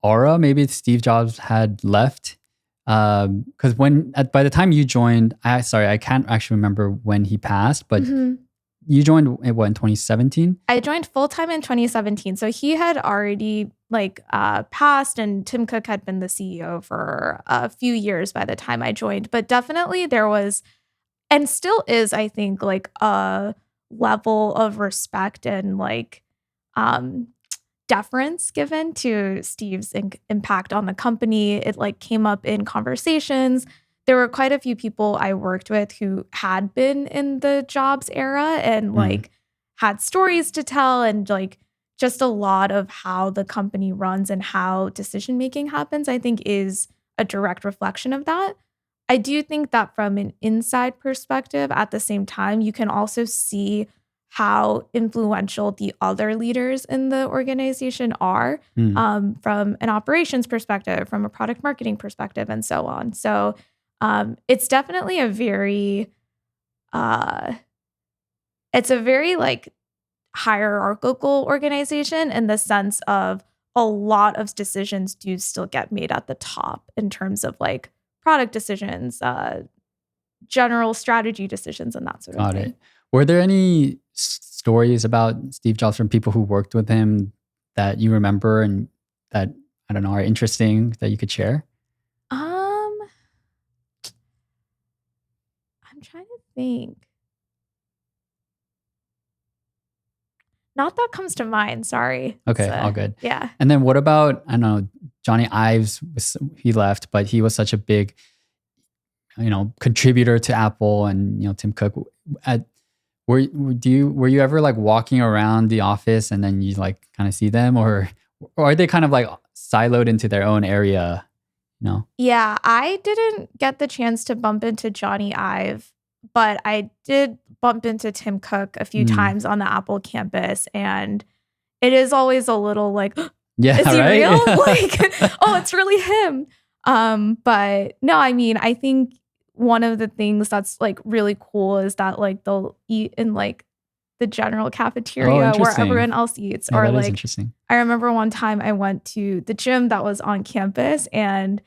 aura. Maybe Steve Jobs had left. Because by the time you joined, I can't actually remember when he passed, but Mhm. you joined in 2017? I joined full time in 2017. So he had already passed, and Tim Cook had been the CEO for a few years by the time I joined. But definitely there was, and still is, I think, like a level of respect and um deference given to Steve's impact on the company. It like came up in conversations. There were quite a few people I worked with who had been in the jobs era and Mm, like had stories to tell, and like just a lot of how the company runs and how decision making happens, I think is a direct reflection of that. I do think that from an inside perspective, at the same time, you can also see how influential the other leaders in the organization are, mm. from an operations perspective, from a product marketing perspective, and so on. So it's definitely uh, it's a very like hierarchical organization in the sense of a lot of decisions do still get made at the top in terms of like product decisions, general strategy decisions and that sort of Got thing. it. Were there any stories about Steve Jobs from people who worked with him that you remember and that, I don't know, are interesting that you could share? I'm trying to think. Not that comes to mind. Sorry. Okay, all good. Yeah. And then what about, I don't know, Johnny Ives, he left, but he was such a big, contributor to Apple, and, Tim Cook. Were you ever like walking around the office and then you like kind of see them, or are they kind of like siloed into their own area? No. Yeah, I didn't get the chance to bump into Johnny Ive, but I did bump into Tim Cook a few times on the Apple campus, and it is always a little like, yeah, is he right? real? Like, oh, it's really him. But no, I mean, I think one of the things that's like really cool is that like they'll eat in like the general cafeteria where everyone else eats. Yeah, or that is like, interesting. I remember one time I went to the gym that was on campus, and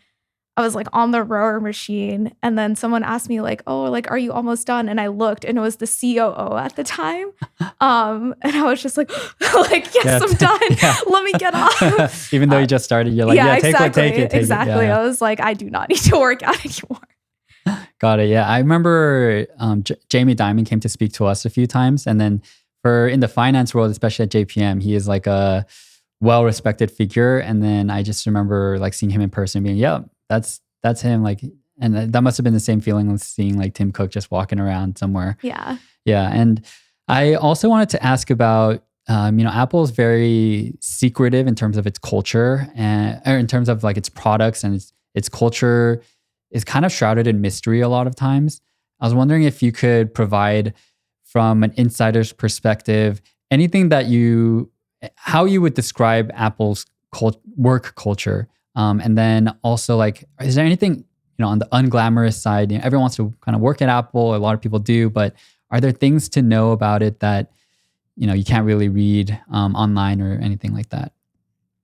I was like on the rower machine, and then someone asked me like, "Oh, like, are you almost done?" And I looked, and it was the COO at the time. And I was just like, yes, I'm done. Yeah. Let me get off. Even though you just started, you're like, exactly, take it. Exactly. I was like, I do not need to work out anymore. Got it. Yeah, I remember Jamie Dimon came to speak to us a few times, and then in the finance world, especially at JPM, he is like a well-respected figure. And then I just remember like seeing him in person, being, yeah, that's him. Like, and that must have been the same feeling with seeing like Tim Cook just walking around somewhere. Yeah. Yeah, and I also wanted to ask about, Apple is very secretive in terms of its culture, or in terms of like its products, and its culture is kind of shrouded in mystery a lot of times. I was wondering if you could provide, from an insider's perspective, anything how you would describe Apple's work culture. And then also, like, is there anything, on the unglamorous side? Everyone wants to kind of work at Apple. A lot of people do, but are there things to know about it that, you can't really read online or anything like that?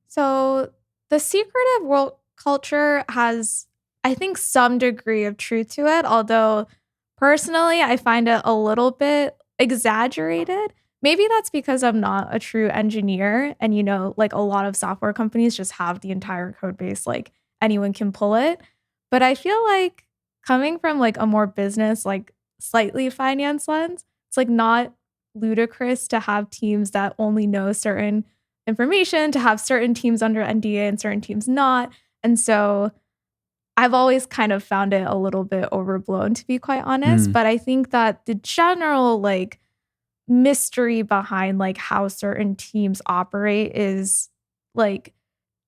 So the secretive work culture has, I think, some degree of truth to it, although personally, I find it a little bit exaggerated. Maybe that's because I'm not a true engineer, and like a lot of software companies just have the entire code base, like anyone can pull it. But I feel like coming from like a more business, like slightly finance lens, it's like not ludicrous to have teams that only know certain information, to have certain teams under NDA and certain teams not. And so I've always kind of found it a little bit overblown, to be quite honest. But I think that the general like mystery behind like how certain teams operate is like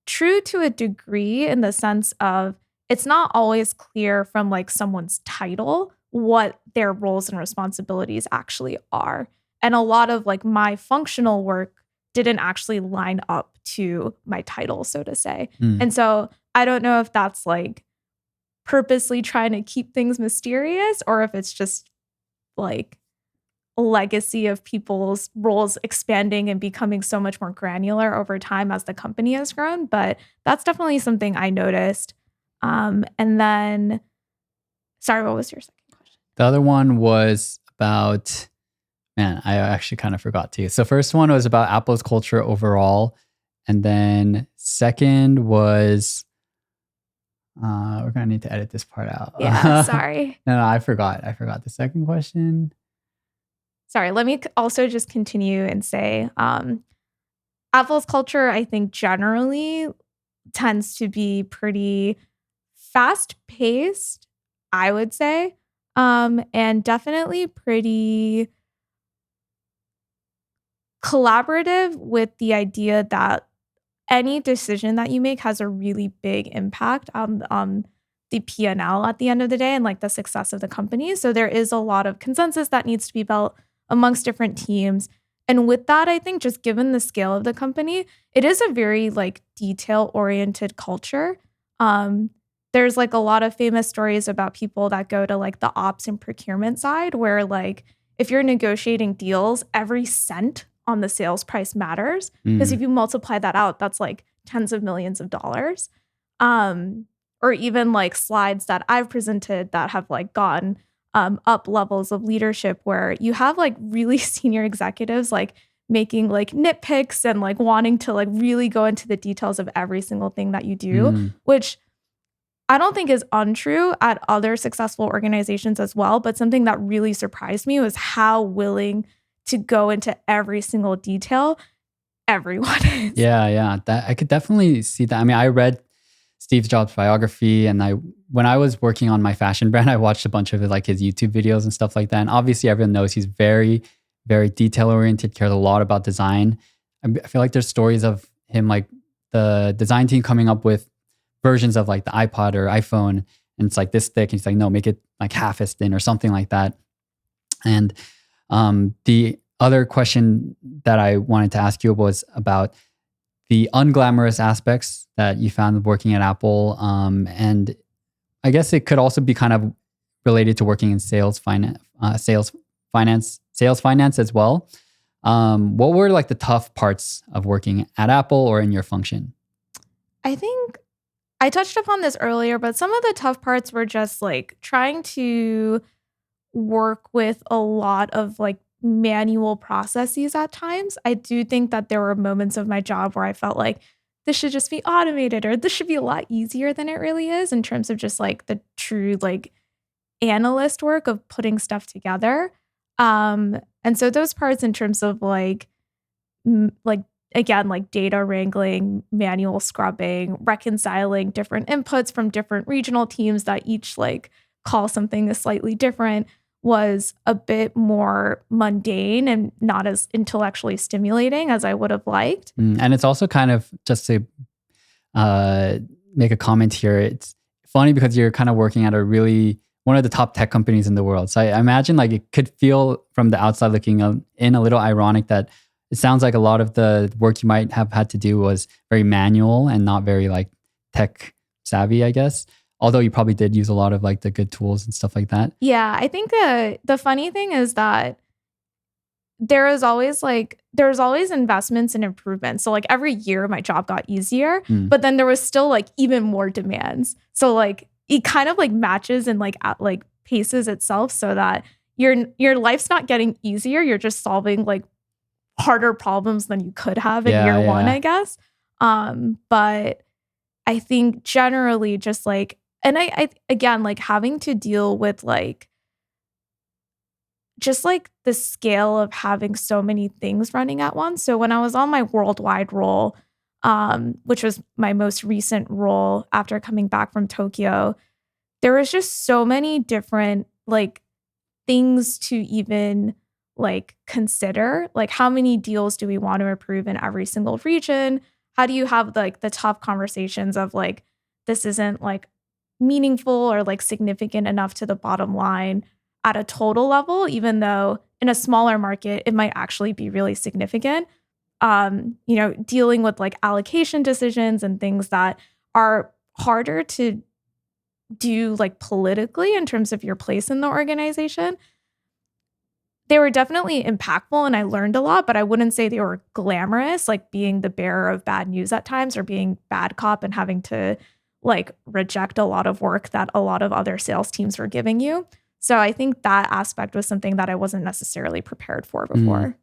true to a degree, in the sense of it's not always clear from like someone's title what their roles and responsibilities actually are. And a lot of like my functional work didn't actually line up to my title, so to say. And so I don't know if that's like purposely trying to keep things mysterious, or if it's just like a legacy of people's roles expanding and becoming so much more granular over time as the company has grown. But that's definitely something I noticed. And then, sorry, what was your second question? The other one was about, man, I actually kind of forgot too. So first one was about Apple's culture overall. And then second was, we're going to need to edit this part out. Yeah, sorry. No, I forgot the second question. Sorry, let me also just continue and say, Apple's culture, I think, generally tends to be pretty fast-paced, I would say, and definitely pretty collaborative, with the idea that any decision that you make has a really big impact on the P&L at the end of the day, and like the success of the company. So there is a lot of consensus that needs to be built amongst different teams. And with that, I think just given the scale of the company, it is a very like detail-oriented culture. There's like a lot of famous stories about people that go to like the ops and procurement side, where like if you're negotiating deals, every cent on the sales price matters, because if you multiply that out, that's like tens of millions of dollars. Or even like slides that I've presented that have like gone up levels of leadership where you have like really senior executives like making like nitpicks and like wanting to like really go into the details of every single thing that you do, which I don't think is untrue at other successful organizations as well. But something that really surprised me was how willing to go into every single detail everyone is. Yeah. That I could definitely see that. I mean, I read Steve Jobs' biography, and when I was working on my fashion brand, I watched a bunch of like his YouTube videos and stuff like that. And obviously, everyone knows he's very, very detail oriented, cares a lot about design. I feel like there's stories of him, like the design team coming up with versions of like the iPod or iPhone, and it's like this thick. And he's like, no, make it like half as thin or something like that. And the other question that I wanted to ask you was about the unglamorous aspects that you found working at Apple. And I guess it could also be kind of related to working in sales finance as well. What were like the tough parts of working at Apple or in your function? I think I touched upon this earlier, but some of the tough parts were just like trying to work with a lot of like manual processes at times. I do think that there were moments of my job where I felt like this should just be automated or this should be a lot easier than it really is in terms of just like the true like analyst work of putting stuff together. And so those parts in terms of like again, like data wrangling, manual scrubbing, reconciling different inputs from different regional teams that each like call something slightly different was a bit more mundane and not as intellectually stimulating as I would have liked. And it's also kind of, just to make a comment here, it's funny because you're kind of working at one of the top tech companies in the world. So I imagine like it could feel from the outside looking in a little ironic that it sounds like a lot of the work you might have had to do was very manual and not very like tech savvy, I guess. Although you probably did use a lot of like the good tools and stuff like that. Yeah, I think the funny thing is that there's always investments and improvements. So like every year my job got easier, but then there was still like even more demands. So like it kind of like matches and like paces itself so that your life's not getting easier. You're just solving like harder problems than you could have in year one, I guess. But I think generally just like, and I again, like having to deal with like, just like the scale of having so many things running at once. So when I was on my worldwide role, which was my most recent role after coming back from Tokyo, there was just so many different like things to even like consider. Like how many deals do we want to approve in every single region? How do you have like the tough conversations of like, this isn't like meaningful or like significant enough to the bottom line at a total level, even though in a smaller market, it might actually be really significant. Dealing with like allocation decisions and things that are harder to do like politically in terms of your place in the organization. They were definitely impactful and I learned a lot, but I wouldn't say they were glamorous, like being the bearer of bad news at times or being bad cop and having to like reject a lot of work that a lot of other sales teams were giving you. So I think that aspect was something that I wasn't necessarily prepared for before.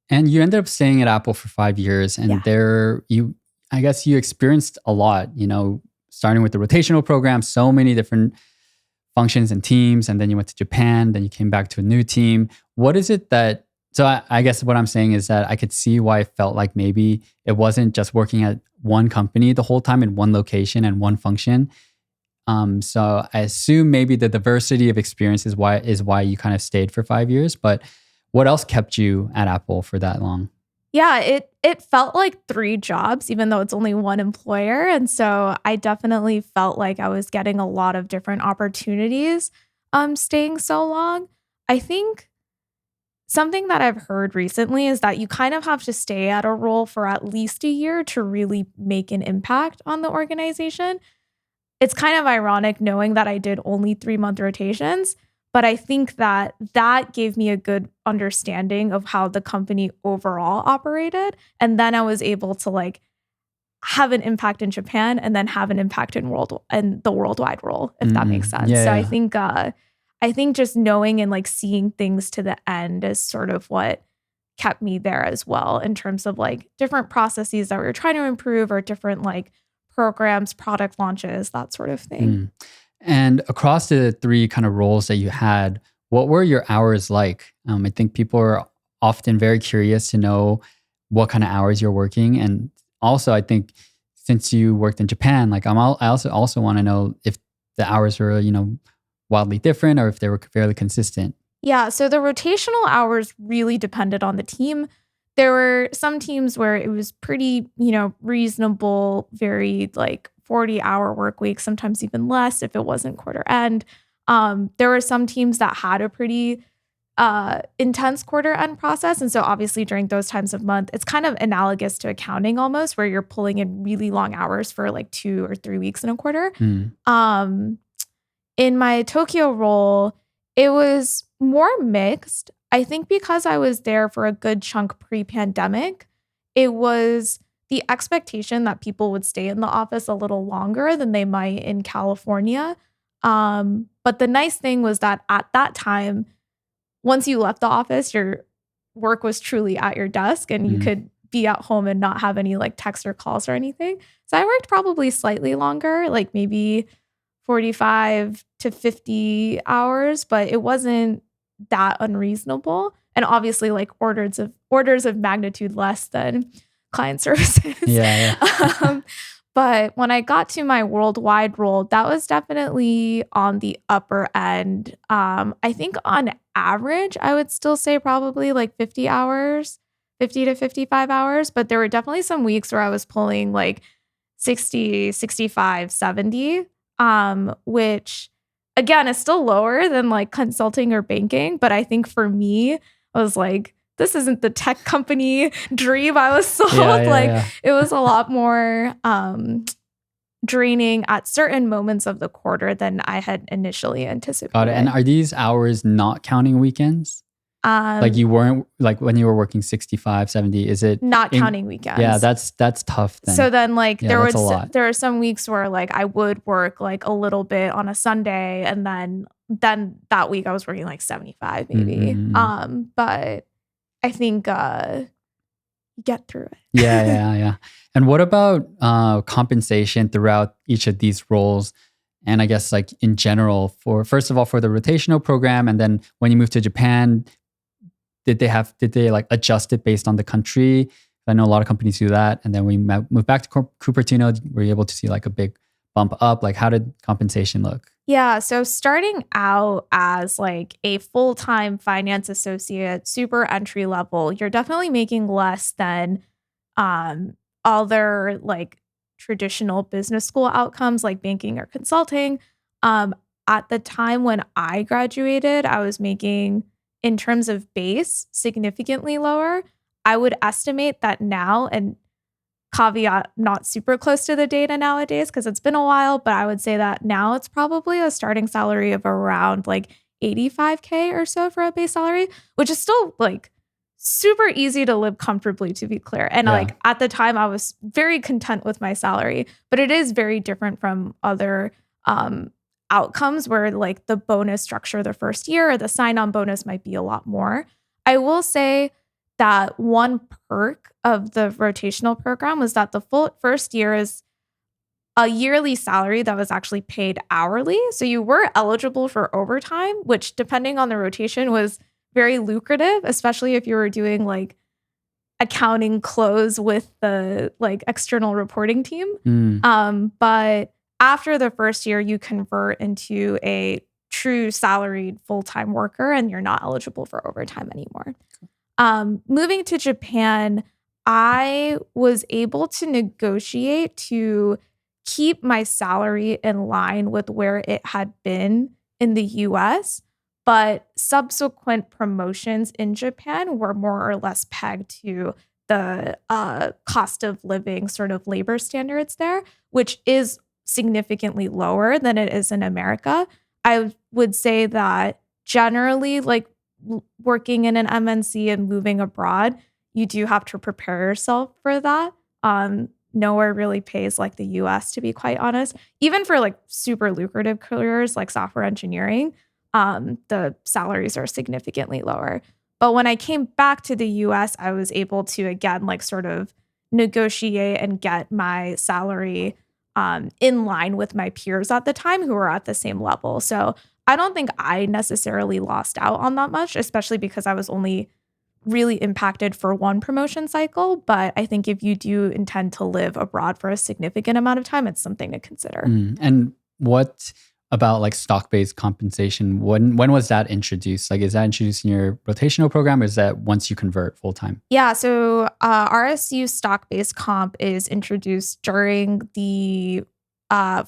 And you ended up staying at Apple for 5 years, and I guess you experienced a lot, starting with the rotational program, so many different functions and teams, and then you went to Japan, then you came back to a new team. What is it so I guess what I'm saying is that I could see why it felt like maybe it wasn't just working at one company the whole time in one location and one function. So I assume maybe the diversity of experience is why you kind of stayed for 5 years. But what else kept you at Apple for that long? Yeah, it felt like 3 jobs, even though it's only one employer. And so I definitely felt like I was getting a lot of different opportunities staying so long. I think something that I've heard recently is that you kind of have to stay at a role for at least a year to really make an impact on the organization. It's kind of ironic knowing that I did only 3-month rotations, but I think that gave me a good understanding of how the company overall operated. And then I was able to like have an impact in Japan and then have an impact in the worldwide role, if that makes sense. I think I think just knowing and like seeing things to the end is sort of what kept me there as well, in terms of like different processes that we were trying to improve, or different like programs, product launches, that sort of thing. Mm. And across the three kind of roles that you had, what were your hours like? I think people are often very curious to know what kind of hours you're working. And also, I think since you worked in Japan, like I also want to know if the hours were, wildly different or if they were fairly consistent. Yeah, so the rotational hours really depended on the team. There were some teams where it was pretty, reasonable, very like 40-hour work week, sometimes even less if it wasn't quarter end. There were some teams that had a pretty intense quarter end process. And so obviously during those times of month, it's kind of analogous to accounting almost, where you're pulling in really long hours for like 2 or 3 weeks in a quarter. Um, in my Tokyo role, it was more mixed. I think because I was there for a good chunk pre-pandemic, it was the expectation that people would stay in the office a little longer than they might in California. But the nice thing was that at that time, once you left the office, your work was truly at your desk and you could be at home and not have any like texts or calls or anything. So I worked probably slightly longer, like maybe 45 to 50 hours, but it wasn't that unreasonable. And obviously like orders of magnitude less than client services. Yeah. But when I got to my worldwide role, that was definitely on the upper end. I think on average, I would still say probably like 50 hours, 50 to 55 hours. But there were definitely some weeks where I was pulling like 60, 65, 70, which again is still lower than like consulting or banking. But I think for me, I was like, this isn't the tech company dream I was sold. It was a lot more draining at certain moments of the quarter than I had initially anticipated. Got it. And are these hours not counting weekends? Like you weren't, like when you were working 65, 70, is it? Not counting weekends. Yeah, that's tough then. So then like there are some weeks where like I would work like a little bit on a Sunday, and then that week I was working like 75 maybe. But I think you get through it. Yeah. And what about compensation throughout each of these roles? And I guess like in general, first of all, for the rotational program, and then when you moved to Japan, did they like adjust it based on the country? I know a lot of companies do that. And then we moved back to Cupertino, were you able to see like a big bump up? Like how did compensation look? Yeah, so starting out as like a full-time finance associate, super entry level, you're definitely making less than other like traditional business school outcomes like banking or consulting. At the time when I graduated, I was making, in terms of base, significantly lower. I would estimate that now, and caveat, not super close to the data nowadays because it's been a while, but I would say that now it's probably a starting salary of around like 85K or so for a base salary, which is still like super easy to live comfortably, to be clear. And like at the time I was very content with my salary, but it is very different from other outcomes where like the bonus structure the first year or the sign-on bonus might be a lot more. I will say that one perk of the rotational program was that the full first year is a yearly salary that was actually paid hourly. So you were eligible for overtime, which depending on the rotation was very lucrative, especially if you were doing like accounting close with the like external reporting team. But after the first year, you convert into a true salaried full-time worker and you're not eligible for overtime anymore. Moving to Japan, I was able to negotiate to keep my salary in line with where it had been in the US, but subsequent promotions in Japan were more or less pegged to the cost of living sort of labor standards there, which is significantly lower than it is in America. I would say that generally, like working in an MNC and moving abroad, you do have to prepare yourself for that. Nowhere really pays like the US, to be quite honest. Even for like super lucrative careers like software engineering, the salaries are significantly lower. But when I came back to the US, I was able to, again, like sort of negotiate and get my salary in line with my peers at the time who were at the same level. So I don't think I necessarily lost out on that much, especially because I was only really impacted for one promotion cycle. But I think if you do intend to live abroad for a significant amount of time, it's something to consider. And what about like stock-based compensation? When was that introduced? Like, is that introduced in your rotational program, or is that once you convert full-time? Yeah, so RSU stock-based comp is introduced during the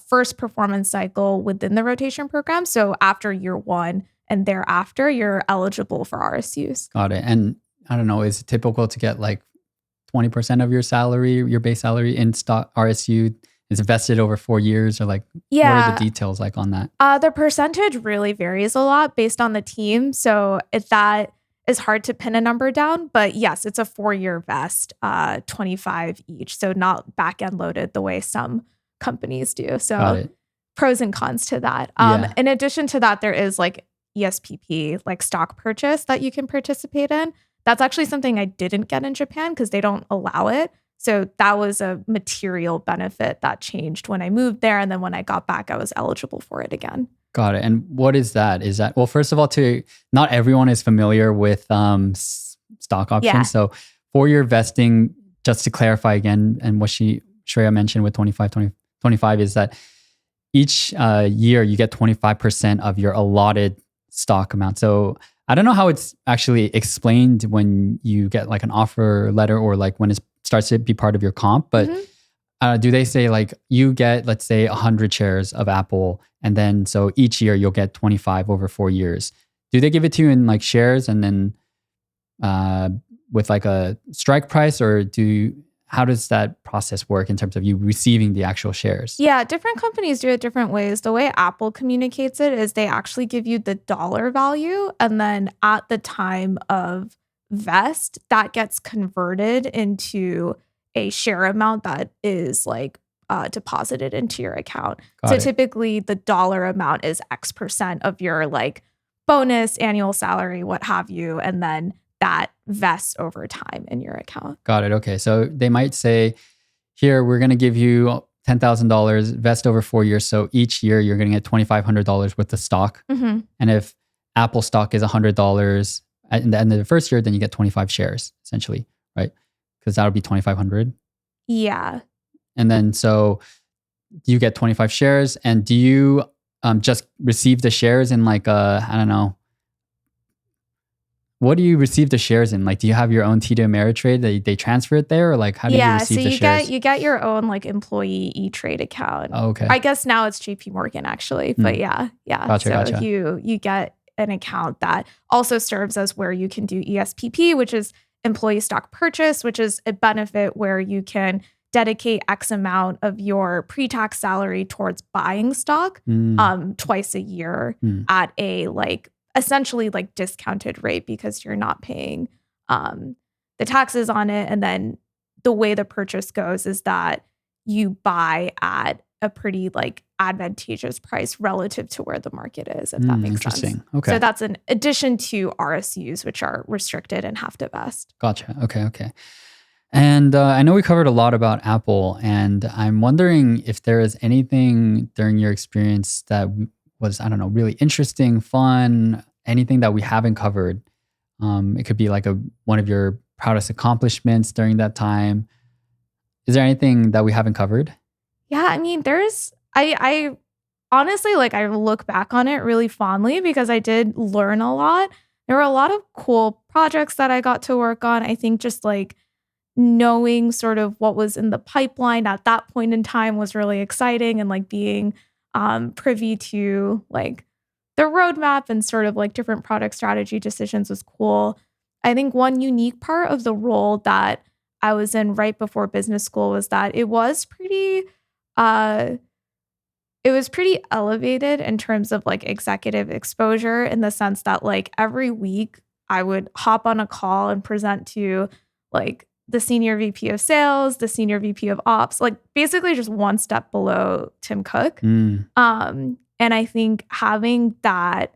first performance cycle within the rotation program. So after year 1 and thereafter, you're eligible for RSUs. Got it. And I don't know, is it typical to get like 20% of your salary, your base salary in stock RSU? Is it vested over 4 years, or like, what are the details like on that? The percentage really varies a lot based on the team. So if that is hard to pin a number down, but yes, it's a 4-year vest, 25 each. So not back end loaded the way some companies do. So pros and cons to that. In addition to that, there is like ESPP, like stock purchase that you can participate in. That's actually something I didn't get in Japan because they don't allow it. So that was a material benefit that changed when I moved there. And then when I got back, I was eligible for it again. Got it. And what is that? Is that, well, first of all, not everyone is familiar with stock options. Yeah. So 4-year vesting, just to clarify again, and what Shreya mentioned with 25 is that each year you get 25% of your allotted stock amount. So I don't know how it's actually explained when you get like an offer letter, or like when it starts to be part of your comp, but do they say like you get, let's say 100 shares of Apple, and then so each year you'll get 25 over 4 years? Do they give it to you in like shares and then with like a strike price, or how does that process work in terms of you receiving the actual shares? Yeah, different companies do it different ways. The way Apple communicates it is they actually give you the dollar value, and then at the time of vest, that gets converted into a share amount that is like deposited into your account. Typically the dollar amount is X% of your like bonus, annual salary, what have you, and then that vests over time in your account. Got it. Okay. So they might say, here, we're going to give you $10,000 vest over 4 years. So each year you're going to get $2,500 worth of stock. And if Apple stock is $100 at the end of the first year, then you get 25 shares essentially, right? Because that would be 2,500. Yeah. And then so you get 25 shares, and do you just receive the shares in like I don't know, what do you receive the shares in? Like, do you have your own TD Ameritrade? They transfer it there, or like how do you receive the shares? You get your own like employee E-Trade account. Oh, okay. I guess now it's JP Morgan actually, but yeah. Gotcha. You get an account that also serves as where you can do ESPP, which is employee stock purchase, which is a benefit where you can dedicate X amount of your pre-tax salary towards buying stock twice a year at a like essentially like discounted rate, because you're not paying the taxes on it. And then the way the purchase goes is that you buy at a pretty like advantageous price relative to where the market is, if that makes sense. Okay. So that's an addition to RSUs, which are restricted and have to vest. Gotcha. Okay. And I know we covered a lot about Apple, and I'm wondering if there is anything during your experience that was, I don't know, really interesting, fun, anything that we haven't covered. It could be like one of your proudest accomplishments during that time. Is there anything that we haven't covered? Yeah, I mean, I honestly, like, I look back on it really fondly because I did learn a lot. There were a lot of cool projects that I got to work on. I think just like knowing sort of what was in the pipeline at that point in time was really exciting, and like being privy to like the roadmap and sort of like different product strategy decisions was cool. I think one unique part of the role that I was in right before business school was that it was pretty elevated in terms of like executive exposure, in the sense that like every week I would hop on a call and present to like the senior VP of sales, the senior VP of ops, like basically just one step below Tim Cook. And I think having that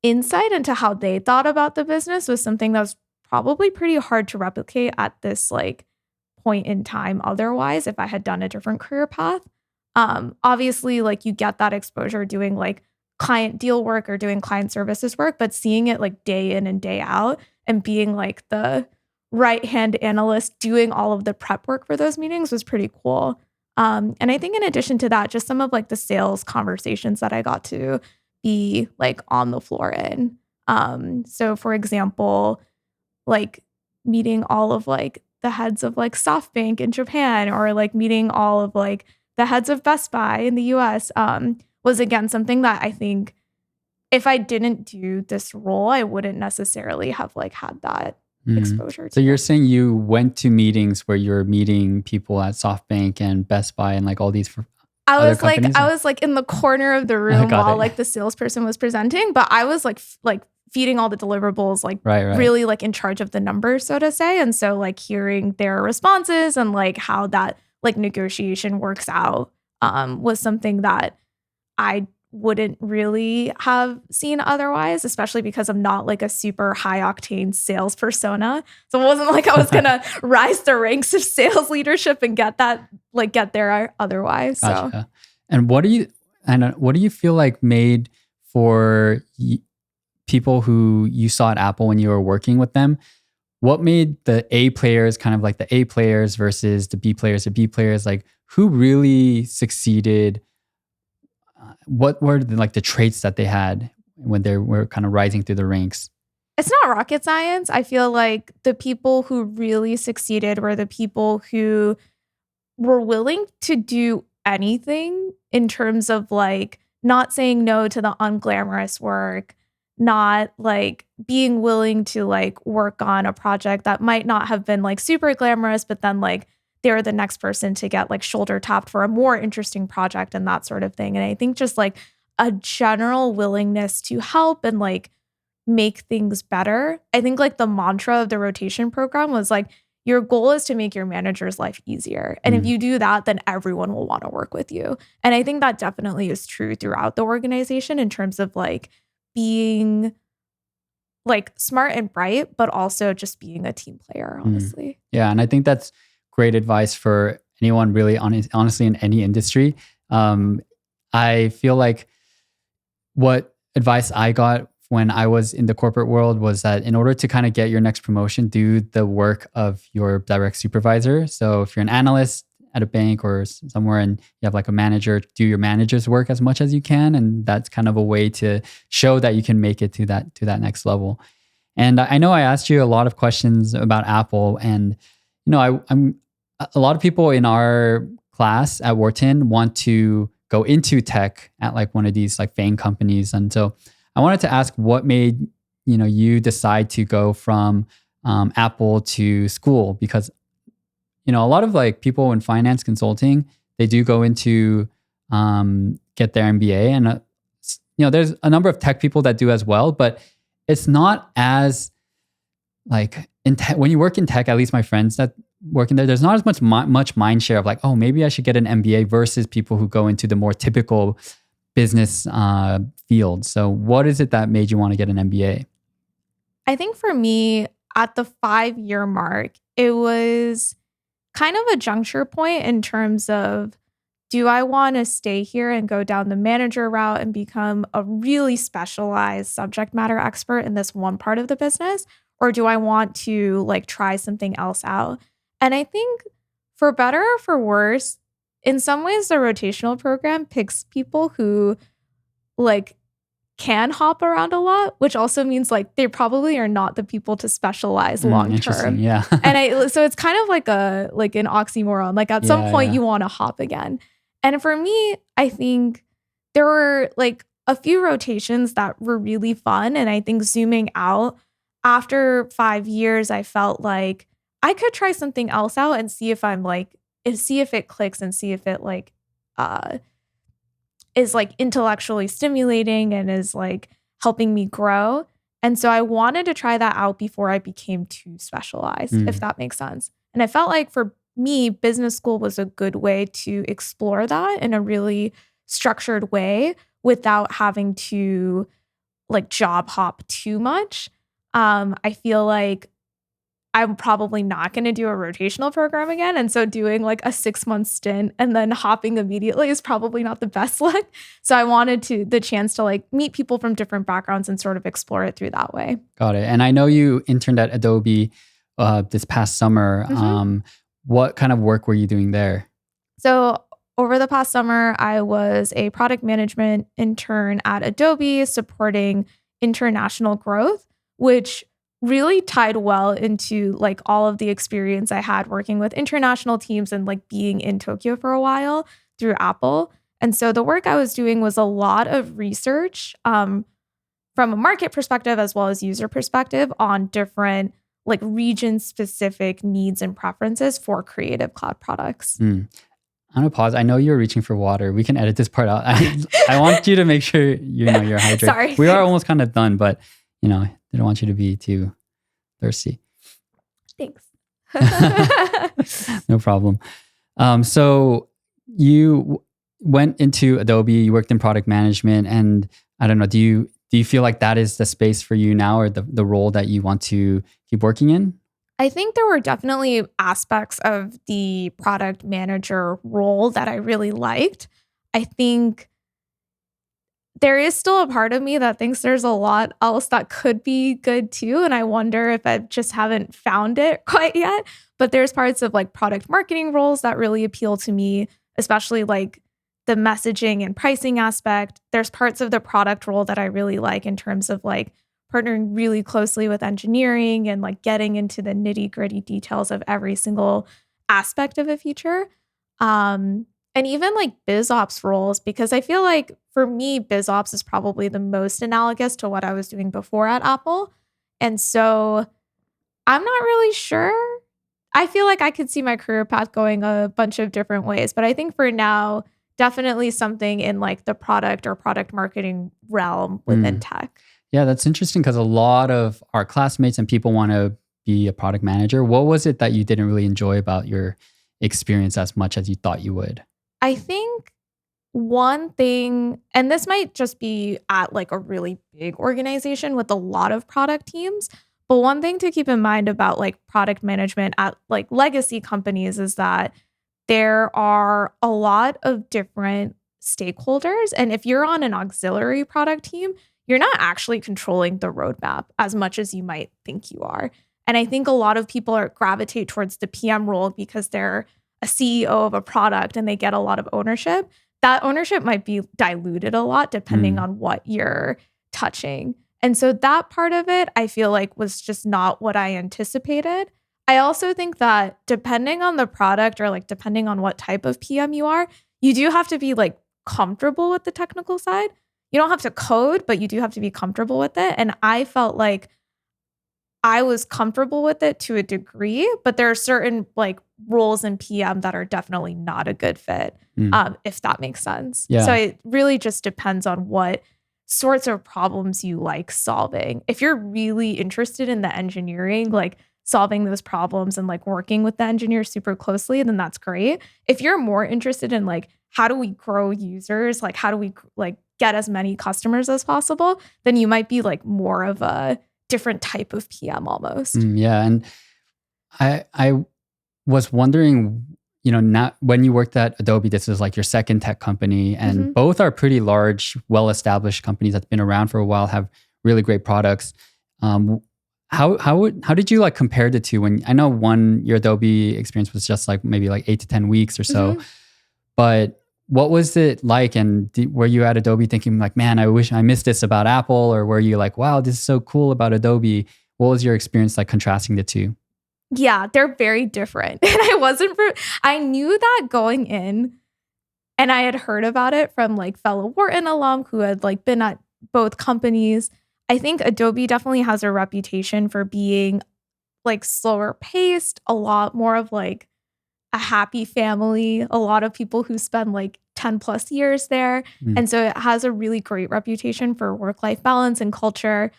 insight into how they thought about the business was something that was probably pretty hard to replicate at this like point in time otherwise if I had done a different career path. Obviously, like you get that exposure doing like client deal work or doing client services work, but seeing it like day in and day out and being like the right hand analyst doing all of the prep work for those meetings was pretty cool. And I think in addition to that, just some of like the sales conversations that I got to be like on the floor in. So for example, like meeting all of like the heads of like SoftBank in Japan or like meeting all of like the heads of Best Buy in the US was again something that I think if I didn't do this role, I wouldn't necessarily have like had that exposure to. So you're saying you went to meetings where you're meeting people at SoftBank and Best Buy and like all these I other companies? I was like in the corner of the room Got while it. like the salesperson was presenting, but I was like feeding all the deliverables, like Right. really like in charge of the numbers, so to say. And so like hearing their responses and like how that like negotiation works out was something that I wouldn't really have seen otherwise, especially because I'm not like a super high octane sales persona. So it wasn't like I was gonna rise the ranks of sales leadership and get there otherwise. Gotcha. So. And what do you feel like made for people who you saw at Apple when you were working with them? What made the A players kind of like the A players versus the B players, like who really succeeded? What were the traits that they had when they were kind of rising through the ranks? It's not rocket science. I feel like the people who really succeeded were the people who were willing to do anything in terms of like not saying no to the unglamorous work, not like being willing to like work on a project that might not have been like super glamorous, but then like they're the next person to get like shoulder tapped for a more interesting project and that sort of thing. And I think just like a general willingness to help and like make things better. I think like the mantra of the rotation program was like, your goal is to make your manager's life easier. And if you do that, then everyone will want to work with you. And I think that definitely is true throughout the organization in terms of like being like smart and bright, but also just being a team player, honestly. Yeah. And I think that's great advice for anyone really honestly in any industry. I feel like what advice I got when I was in the corporate world was that in order to kind of get your next promotion, do the work of your direct supervisor. So if you're an analyst at a bank or somewhere and you have like a manager, do your manager's work as much as you can. And that's kind of a way to show that you can make it to that next level. And I know I asked you a lot of questions about Apple, and I'm a lot of people in our class at Wharton want to go into tech at like one of these like FANG companies. And so I wanted to ask what made you decide to go from Apple to school, because a lot of like people in finance consulting, they do go into get their MBA, and there's a number of tech people that do as well, but it's not as like when you work in tech, at least my friends that work in there, there's not as much mind share of like, oh, maybe I should get an MBA versus people who go into the more typical business field. So what is it that made you want to get an MBA? I think for me, at the 5-year mark, it was kind of a juncture point in terms of, do I want to stay here and go down the manager route and become a really specialized subject matter expert in this one part of the business? Or do I want to like try something else out? And I think for better or for worse, in some ways, the rotational program picks people who like can hop around a lot, which also means like they probably are not the people to specialize long term. Yeah. And so it's kind of like an oxymoron. Like at some point you want to hop again. And for me, I think there were like a few rotations that were really fun. And I think zooming out after 5 years, I felt like I could try something else out and see if it clicks and see if it like is like intellectually stimulating and is like helping me grow. And so I wanted to try that out before I became too specialized, if that makes sense. And I felt like for me, business school was a good way to explore that in a really structured way without having to like job hop too much. I feel like I'm probably not going to do a rotational program again. And so doing like a 6-month stint and then hopping immediately is probably not the best look. So I wanted the chance to like meet people from different backgrounds and sort of explore it through that way. Got it. And I know you interned at Adobe this past summer. What kind of work were you doing there? So over the past summer, I was a product management intern at Adobe supporting international growth, which really tied well into like all of the experience I had working with international teams and like being in Tokyo for a while through Apple. And so the work I was doing was a lot of research from a market perspective as well as user perspective on different like region specific needs and preferences for Creative Cloud products. I'm gonna pause. I know you're reaching for water. We can edit this part out. I want you to make sure you're hydrated. Sorry. We are almost kind of done, but they don't want you to be too thirsty. Thanks. No problem. So you went into Adobe, you worked in product management, and I don't know, do you feel like that is the space for you now, or the role that you want to keep working in? I think there were definitely aspects of the product manager role that I really liked. I think there is still a part of me that thinks there's a lot else that could be good too. And I wonder if I just haven't found it quite yet. But there's parts of like product marketing roles that really appeal to me, especially like the messaging and pricing aspect. There's parts of the product role that I really like in terms of like partnering really closely with engineering and like getting into the nitty-gritty details of every single aspect of a feature. And even like biz ops roles, because I feel like for me, biz ops is probably the most analogous to what I was doing before at Apple. And so I'm not really sure. I feel like I could see my career path going a bunch of different ways, but I think for now, definitely something in like the product or product marketing realm within tech. Yeah, that's interesting because a lot of our classmates and people want to be a product manager. What was it that you didn't really enjoy about your experience as much as you thought you would? I think one thing, and this might just be at like a really big organization with a lot of product teams, but one thing to keep in mind about like product management at like legacy companies is that there are a lot of different stakeholders. And if you're on an auxiliary product team, you're not actually controlling the roadmap as much as you might think you are. And I think a lot of people gravitate towards the PM role because they're a CEO of a product and they get a lot of ownership. That ownership might be diluted a lot depending on what you're touching. And so that part of it, I feel like was just not what I anticipated. I also think that depending on the product or like depending on what type of PM you are, you do have to be like comfortable with the technical side. You don't have to code, but you do have to be comfortable with it. And I felt like I was comfortable with it to a degree, but there are certain like roles in PM that are definitely not a good fit, if that makes sense. Yeah. So it really just depends on what sorts of problems you like solving. If you're really interested in the engineering, like solving those problems and like working with the engineers super closely, then that's great. If you're more interested in like, how do we grow users? Like, how do we like get as many customers as possible? Then you might be like more of a different type of PM almost. Yeah. And I was wondering, now when you worked at Adobe, this is like your second tech company, and both are pretty large, well-established companies that's been around for a while, have really great products. How did you like compare the two? When I know your Adobe experience was just like maybe like 8 to 10 weeks or so, but what was it like? And were you at Adobe thinking like, man, I wish I missed this about Apple? Or were you like, wow, this is so cool about Adobe? What was your experience like contrasting the two? Yeah, they're very different. And I knew that going in, and I had heard about it from like fellow Wharton alum who had like been at both companies. I think Adobe definitely has a reputation for being like slower paced, a lot more of like a happy family, a lot of people who spend like 10 plus years there. And so it has a really great reputation for work-life balance and culture.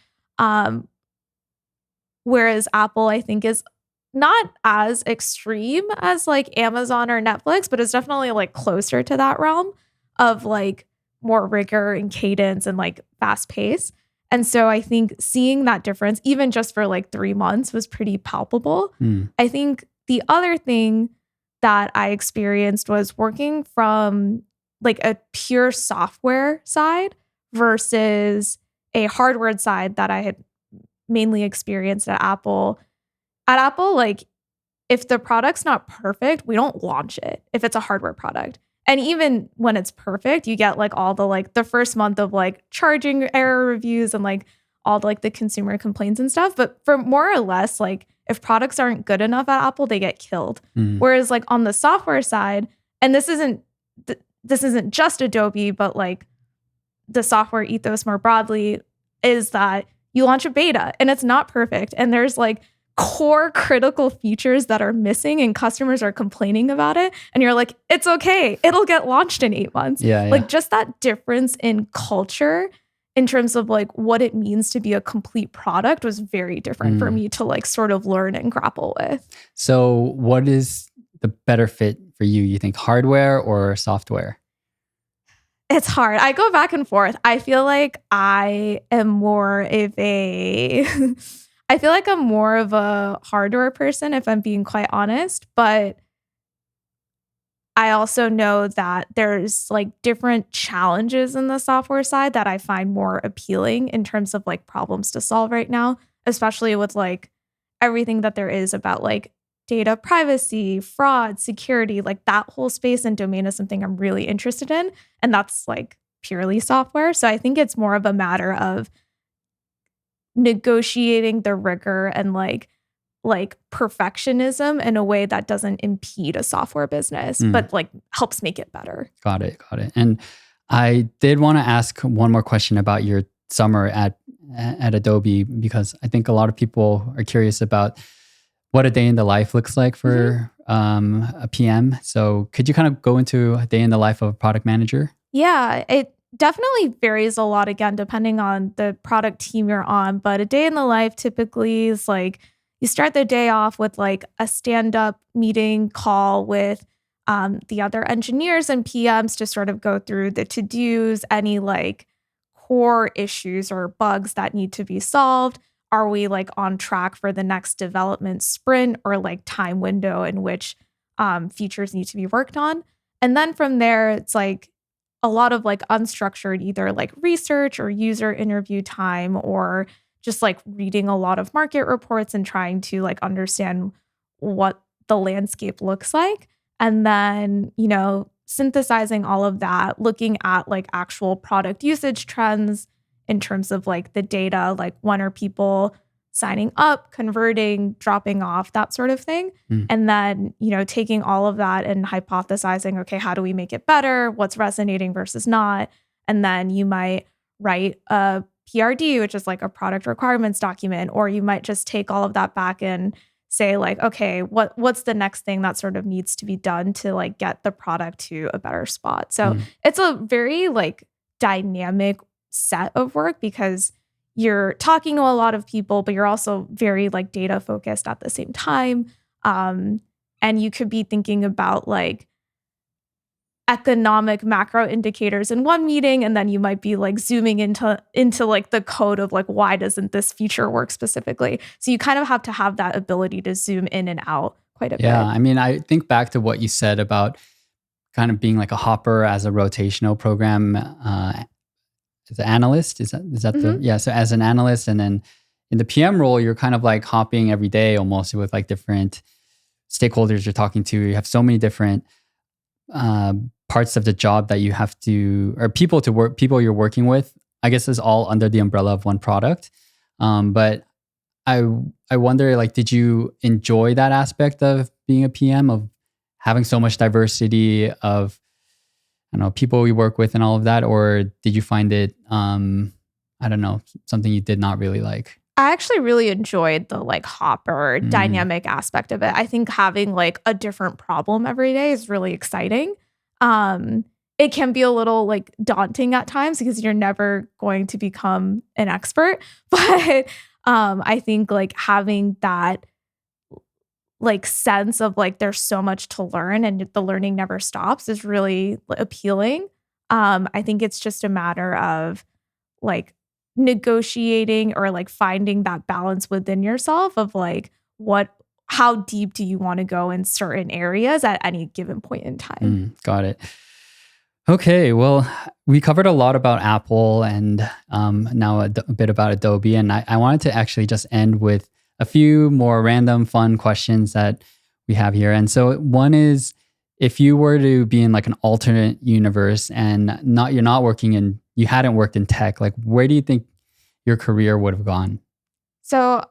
Whereas Apple, I think, is not as extreme as like Amazon or Netflix, but it's definitely like closer to that realm of like more rigor and cadence and like fast pace. And so I think seeing that difference, even just for like 3 months, was pretty palpable. I think the other thing that I experienced was working from like a pure software side versus a hardware side that I had mainly experienced at Apple. At Apple, like if the product's not perfect, we don't launch it if it's a hardware product. And even when it's perfect, you get like all the like the first month of like charging error reviews and like all the, like the consumer complaints and stuff. But for more or less, like if products aren't good enough at Apple, they get killed. Whereas like on the software side, and this isn't just Adobe, but like the software ethos more broadly, is that you launch a beta and it's not perfect. And there's like core critical features that are missing and customers are complaining about it. And you're like, it's okay. It'll get launched in 8 months. Like just that difference in culture in terms of like what it means to be a complete product was very different for me to like sort of learn and grapple with. So what is the better fit for you? You think hardware or software? It's hard. I go back and forth. I feel like I am more of a I feel like I'm more of a hardware person, if I'm being quite honest, but I also know that there's like different challenges in the software side that I find more appealing in terms of like problems to solve right now, especially with like everything that there is about like data privacy, fraud, security, like that whole space and domain is something I'm really interested in. And that's like purely software. So I think it's more of a matter of negotiating the rigor and like perfectionism in a way that doesn't impede a software business, but like helps make it better. Got it. And I did want to ask one more question about your summer at Adobe, because I think a lot of people are curious about what a day in the life looks like for a PM. So could you kind of go into a day in the life of a product manager? Yeah, it definitely varies a lot, again, depending on the product team you're on. But a day in the life typically is like you start the day off with like a stand-up meeting call with the other engineers and PMs to sort of go through the to-dos, any like core issues or bugs that need to be solved. Are we like on track for the next development sprint or like time window in which features need to be worked on? And then from there, it's like a lot of like unstructured, either like research or user interview time, or just like reading a lot of market reports and trying to like understand what the landscape looks like. And then, you know, synthesizing all of that, looking at like actual product usage trends in terms of like the data, like when are people signing up, converting, dropping off, that sort of thing. And then, you know, taking all of that and hypothesizing, okay, how do we make it better? What's resonating versus not? And then you might write a PRD, which is like a product requirements document, or you might just take all of that back and say like, okay, what's the next thing that sort of needs to be done to like get the product to a better spot? So it's a very like dynamic set of work because you're talking to a lot of people, but you're also very like data focused at the same time. And you could be thinking about like economic macro indicators in one meeting, and then you might be like zooming into like the code of like, why doesn't this feature work specifically? So you kind of have to have that ability to zoom in and out quite a bit. Yeah, I mean, I think back to what you said about kind of being like a hopper as a rotational program as an analyst. Is that so as an analyst, and then in the PM role, you're kind of like hopping every day almost with like different stakeholders you're talking to. You have so many different parts of the job that you have to, or people you're working with, I guess is all under the umbrella of one product. But I wonder, like, did you enjoy that aspect of being a PM, of having so much diversity of, I don't know, people we work with and all of that? Or did you find it, I don't know, something you did not really like? I actually really enjoyed the like hopper dynamic aspect of it. I think having like a different problem every day is really exciting. It can be a little like daunting at times because you're never going to become an expert. But I think like having that like sense of like there's so much to learn and the learning never stops is really appealing. I think it's just a matter of like negotiating or like finding that balance within yourself of like how deep do you want to go in certain areas at any given point in time. Got it. Okay, well, we covered a lot about Apple and now a bit about Adobe. And I wanted to actually just end with a few more random fun questions that we have here. And so one is, if you were to be in like an alternate universe and you hadn't worked in tech, like where do you think your career would have gone? So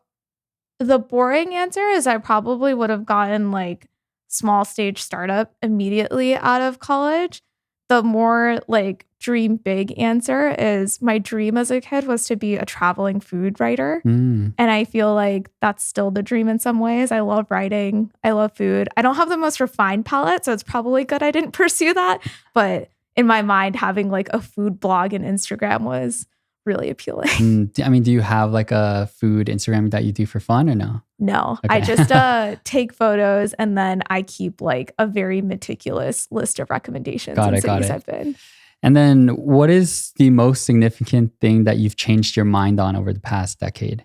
the boring answer is I probably would have gotten like small stage startup immediately out of college. The more like dream big answer is my dream as a kid was to be a traveling food writer. And I feel like that's still the dream in some ways. I love writing. I love food. I don't have the most refined palate, so it's probably good I didn't pursue that. But in my mind, having like a food blog and Instagram was really appealing. I mean, do you have like a food Instagram that you do for fun or no? No, Okay. I just take photos and then I keep like a very meticulous list of recommendations in cities I've been. And then what is the most significant thing that you've changed your mind on over the past decade?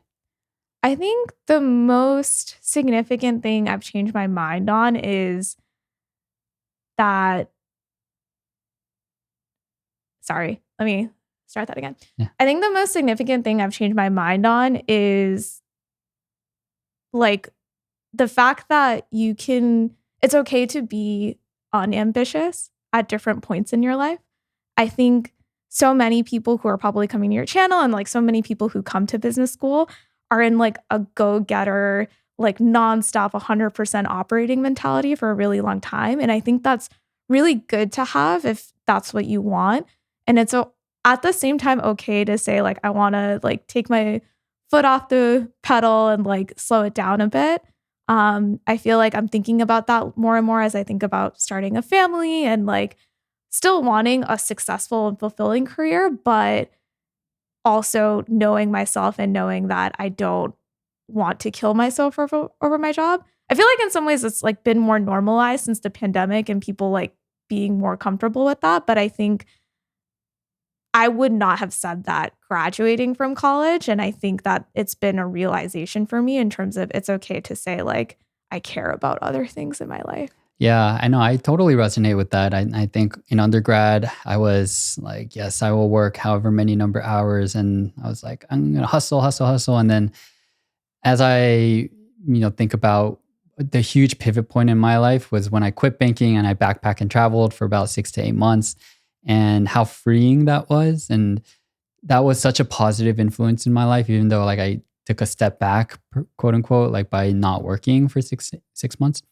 I think the most significant thing I've changed my mind on is that, sorry, let me start that again. Yeah. I think the most significant thing I've changed my mind on is like the fact that it's okay to be unambitious at different points in your life. I think so many people who are probably coming to your channel and like so many people who come to business school are in like a go-getter, like nonstop 100% operating mentality for a really long time. And I think that's really good to have if that's what you want. And it's at the same time okay to say like, I want to like take my foot off the pedal and like slow it down a bit. I feel like I'm thinking about that more and more as I think about starting a family and like still wanting a successful and fulfilling career, but also knowing myself and knowing that I don't want to kill myself over my job. I feel like in some ways it's like been more normalized since the pandemic and people like being more comfortable with that. But I think I would not have said that graduating from college. And I think that it's been a realization for me in terms of it's okay to say like, I care about other things in my life. Yeah, I know. I totally resonate with that. I think in undergrad, I was like, yes, I will work however many number hours. And I was like, I'm going to hustle, hustle, hustle. And then as I, think about the huge pivot point in my life was when I quit banking and I backpacked and traveled for about 6 to 8 months and how freeing that was. And that was such a positive influence in my life, even though like I took a step back, quote unquote, like by not working for six months.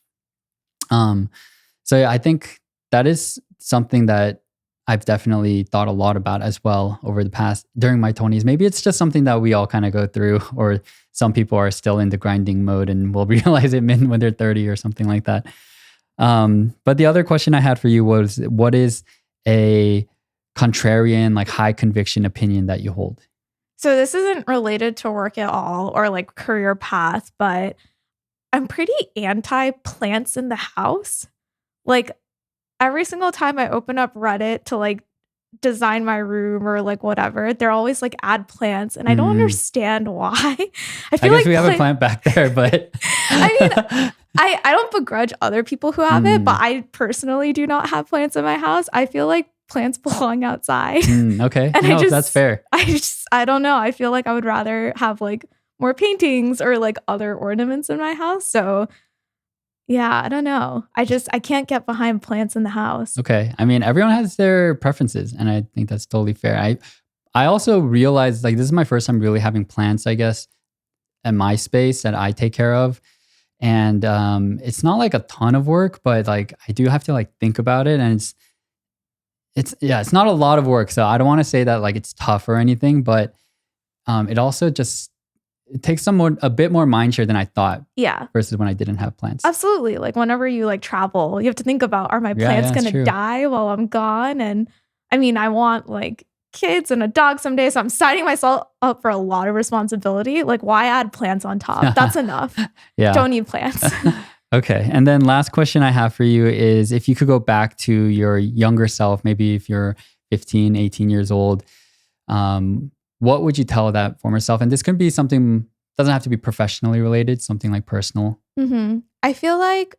So I think that is something that I've definitely thought a lot about as well over the past, during my 20s. Maybe it's just something that we all kind of go through, or some people are still in the grinding mode and will realize it when they're 30 or something like that. But the other question I had for you was, what is a contrarian, like high conviction opinion that you hold? So this isn't related to work at all or like career path, but I'm pretty anti plants in the house. Like every single time I open up Reddit to like design my room or like whatever, they're always like add plants. And I don't understand why. I guess like we have a plant back there, but I mean, I don't begrudge other people who have it, but I personally do not have plants in my house. I feel like plants belong outside. Okay. And that's fair. I don't know. I feel like I would rather have like more paintings or like other ornaments in my house. So yeah, I don't know. I can't get behind plants in the house. Okay. I mean, everyone has their preferences and I think that's totally fair. I also realized like this is my first time really having plants, I guess, in my space that I take care of. And it's not like a ton of work, but like I do have to like think about it. And it's not a lot of work. So I don't want to say that like it's tough or anything, but it also just, it takes a bit more mind share than I thought. Yeah. Versus when I didn't have plants. Absolutely. Like whenever you like travel, you have to think about, are my plants going to die while I'm gone? And I mean, I want like kids and a dog someday. So I'm signing myself up for a lot of responsibility. Like why add plants on top? That's enough. Yeah. Don't need plants. Okay. And then last question I have for you is if you could go back to your younger self, maybe if you're 15, 18 years old, what would you tell that former self? And this could be something, doesn't have to be professionally related, something like personal. I feel like,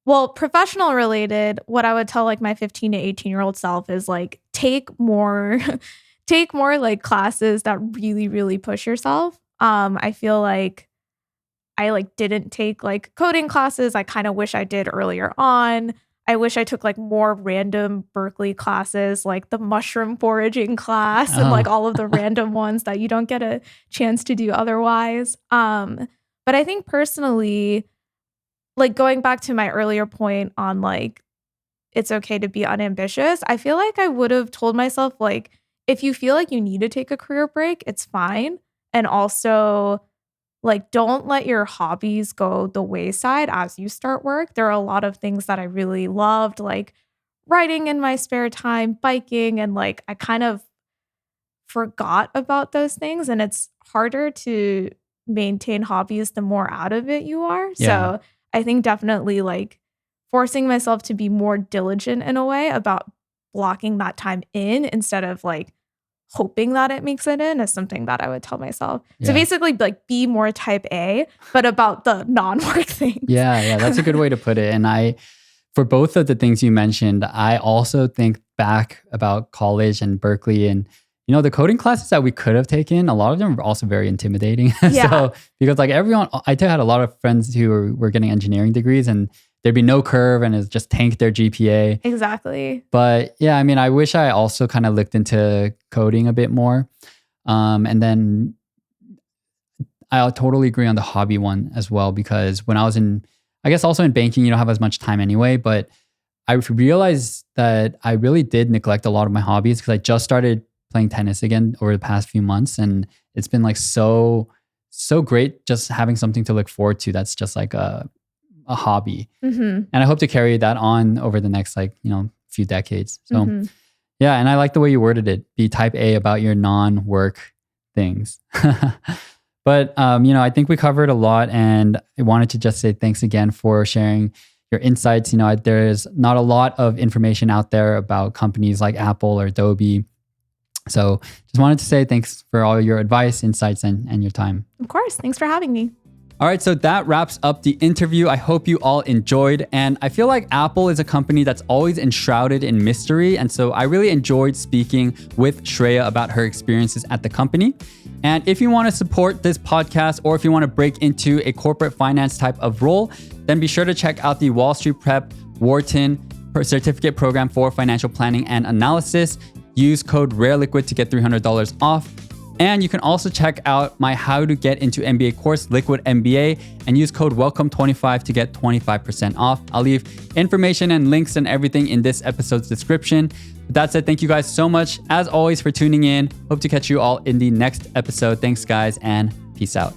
well, professional related, what I would tell like my 15 to 18-year-old self is like, take more like classes that really, really push yourself. I feel like I like didn't take like coding classes. I kind of wish I did earlier on. I wish I took like more random Berkeley classes, like the mushroom foraging class and like all of the random ones that you don't get a chance to do otherwise. But I think personally, like going back to my earlier point on like, it's okay to be unambitious. I feel like I would have told myself like, if you feel like you need to take a career break, it's fine. And also like, don't let your hobbies go the wayside as you start work. There are a lot of things that I really loved, like writing in my spare time, biking, and like I kind of forgot about those things. And it's harder to maintain hobbies the more out of it you are. Yeah. So I think definitely like forcing myself to be more diligent in a way about blocking that time in instead of like hoping that it makes it in is something that I would tell myself. So basically like be more type A, but about the non-work things. Yeah, that's a good way to put it. And for both of the things you mentioned, I also think back about college and Berkeley and, you know, the coding classes that we could have taken, a lot of them were also very intimidating. So, because like everyone, I had a lot of friends who were getting engineering degrees and there'd be no curve and it just tanked their GPA. Exactly. But yeah, I mean, I wish I also kind of looked into coding a bit more. And then I'll totally agree on the hobby one as well, because when I was I guess also in banking, you don't have as much time anyway, but I realized that I really did neglect a lot of my hobbies because I just started playing tennis again over the past few months. And it's been like so great just having something to look forward to. That's just like a hobby. And I hope to carry that on over the next like, you know, few decades. So yeah. And I like the way you worded it. Be type A about your non-work things. But, you know, I think we covered a lot and I wanted to just say thanks again for sharing your insights. You know, there's not a lot of information out there about companies like Apple or Adobe. So just wanted to say thanks for all your advice, insights, and your time. Of course. Thanks for having me. All right, so that wraps up the interview. I hope you all enjoyed. And I feel like Apple is a company that's always enshrouded in mystery. And so I really enjoyed speaking with Shreya about her experiences at the company. And if you want to support this podcast or if you want to break into a corporate finance type of role, then be sure to check out the Wall Street Prep Wharton certificate program for financial planning and analysis. Use code rareliquid to get $300 off. And you can also check out my How to Get Into MBA course, Liquid MBA, and use code WELCOME25 to get 25% off. I'll leave information and links and everything in this episode's description. With that said, thank you guys so much, as always, for tuning in. Hope to catch you all in the next episode. Thanks, guys, and peace out.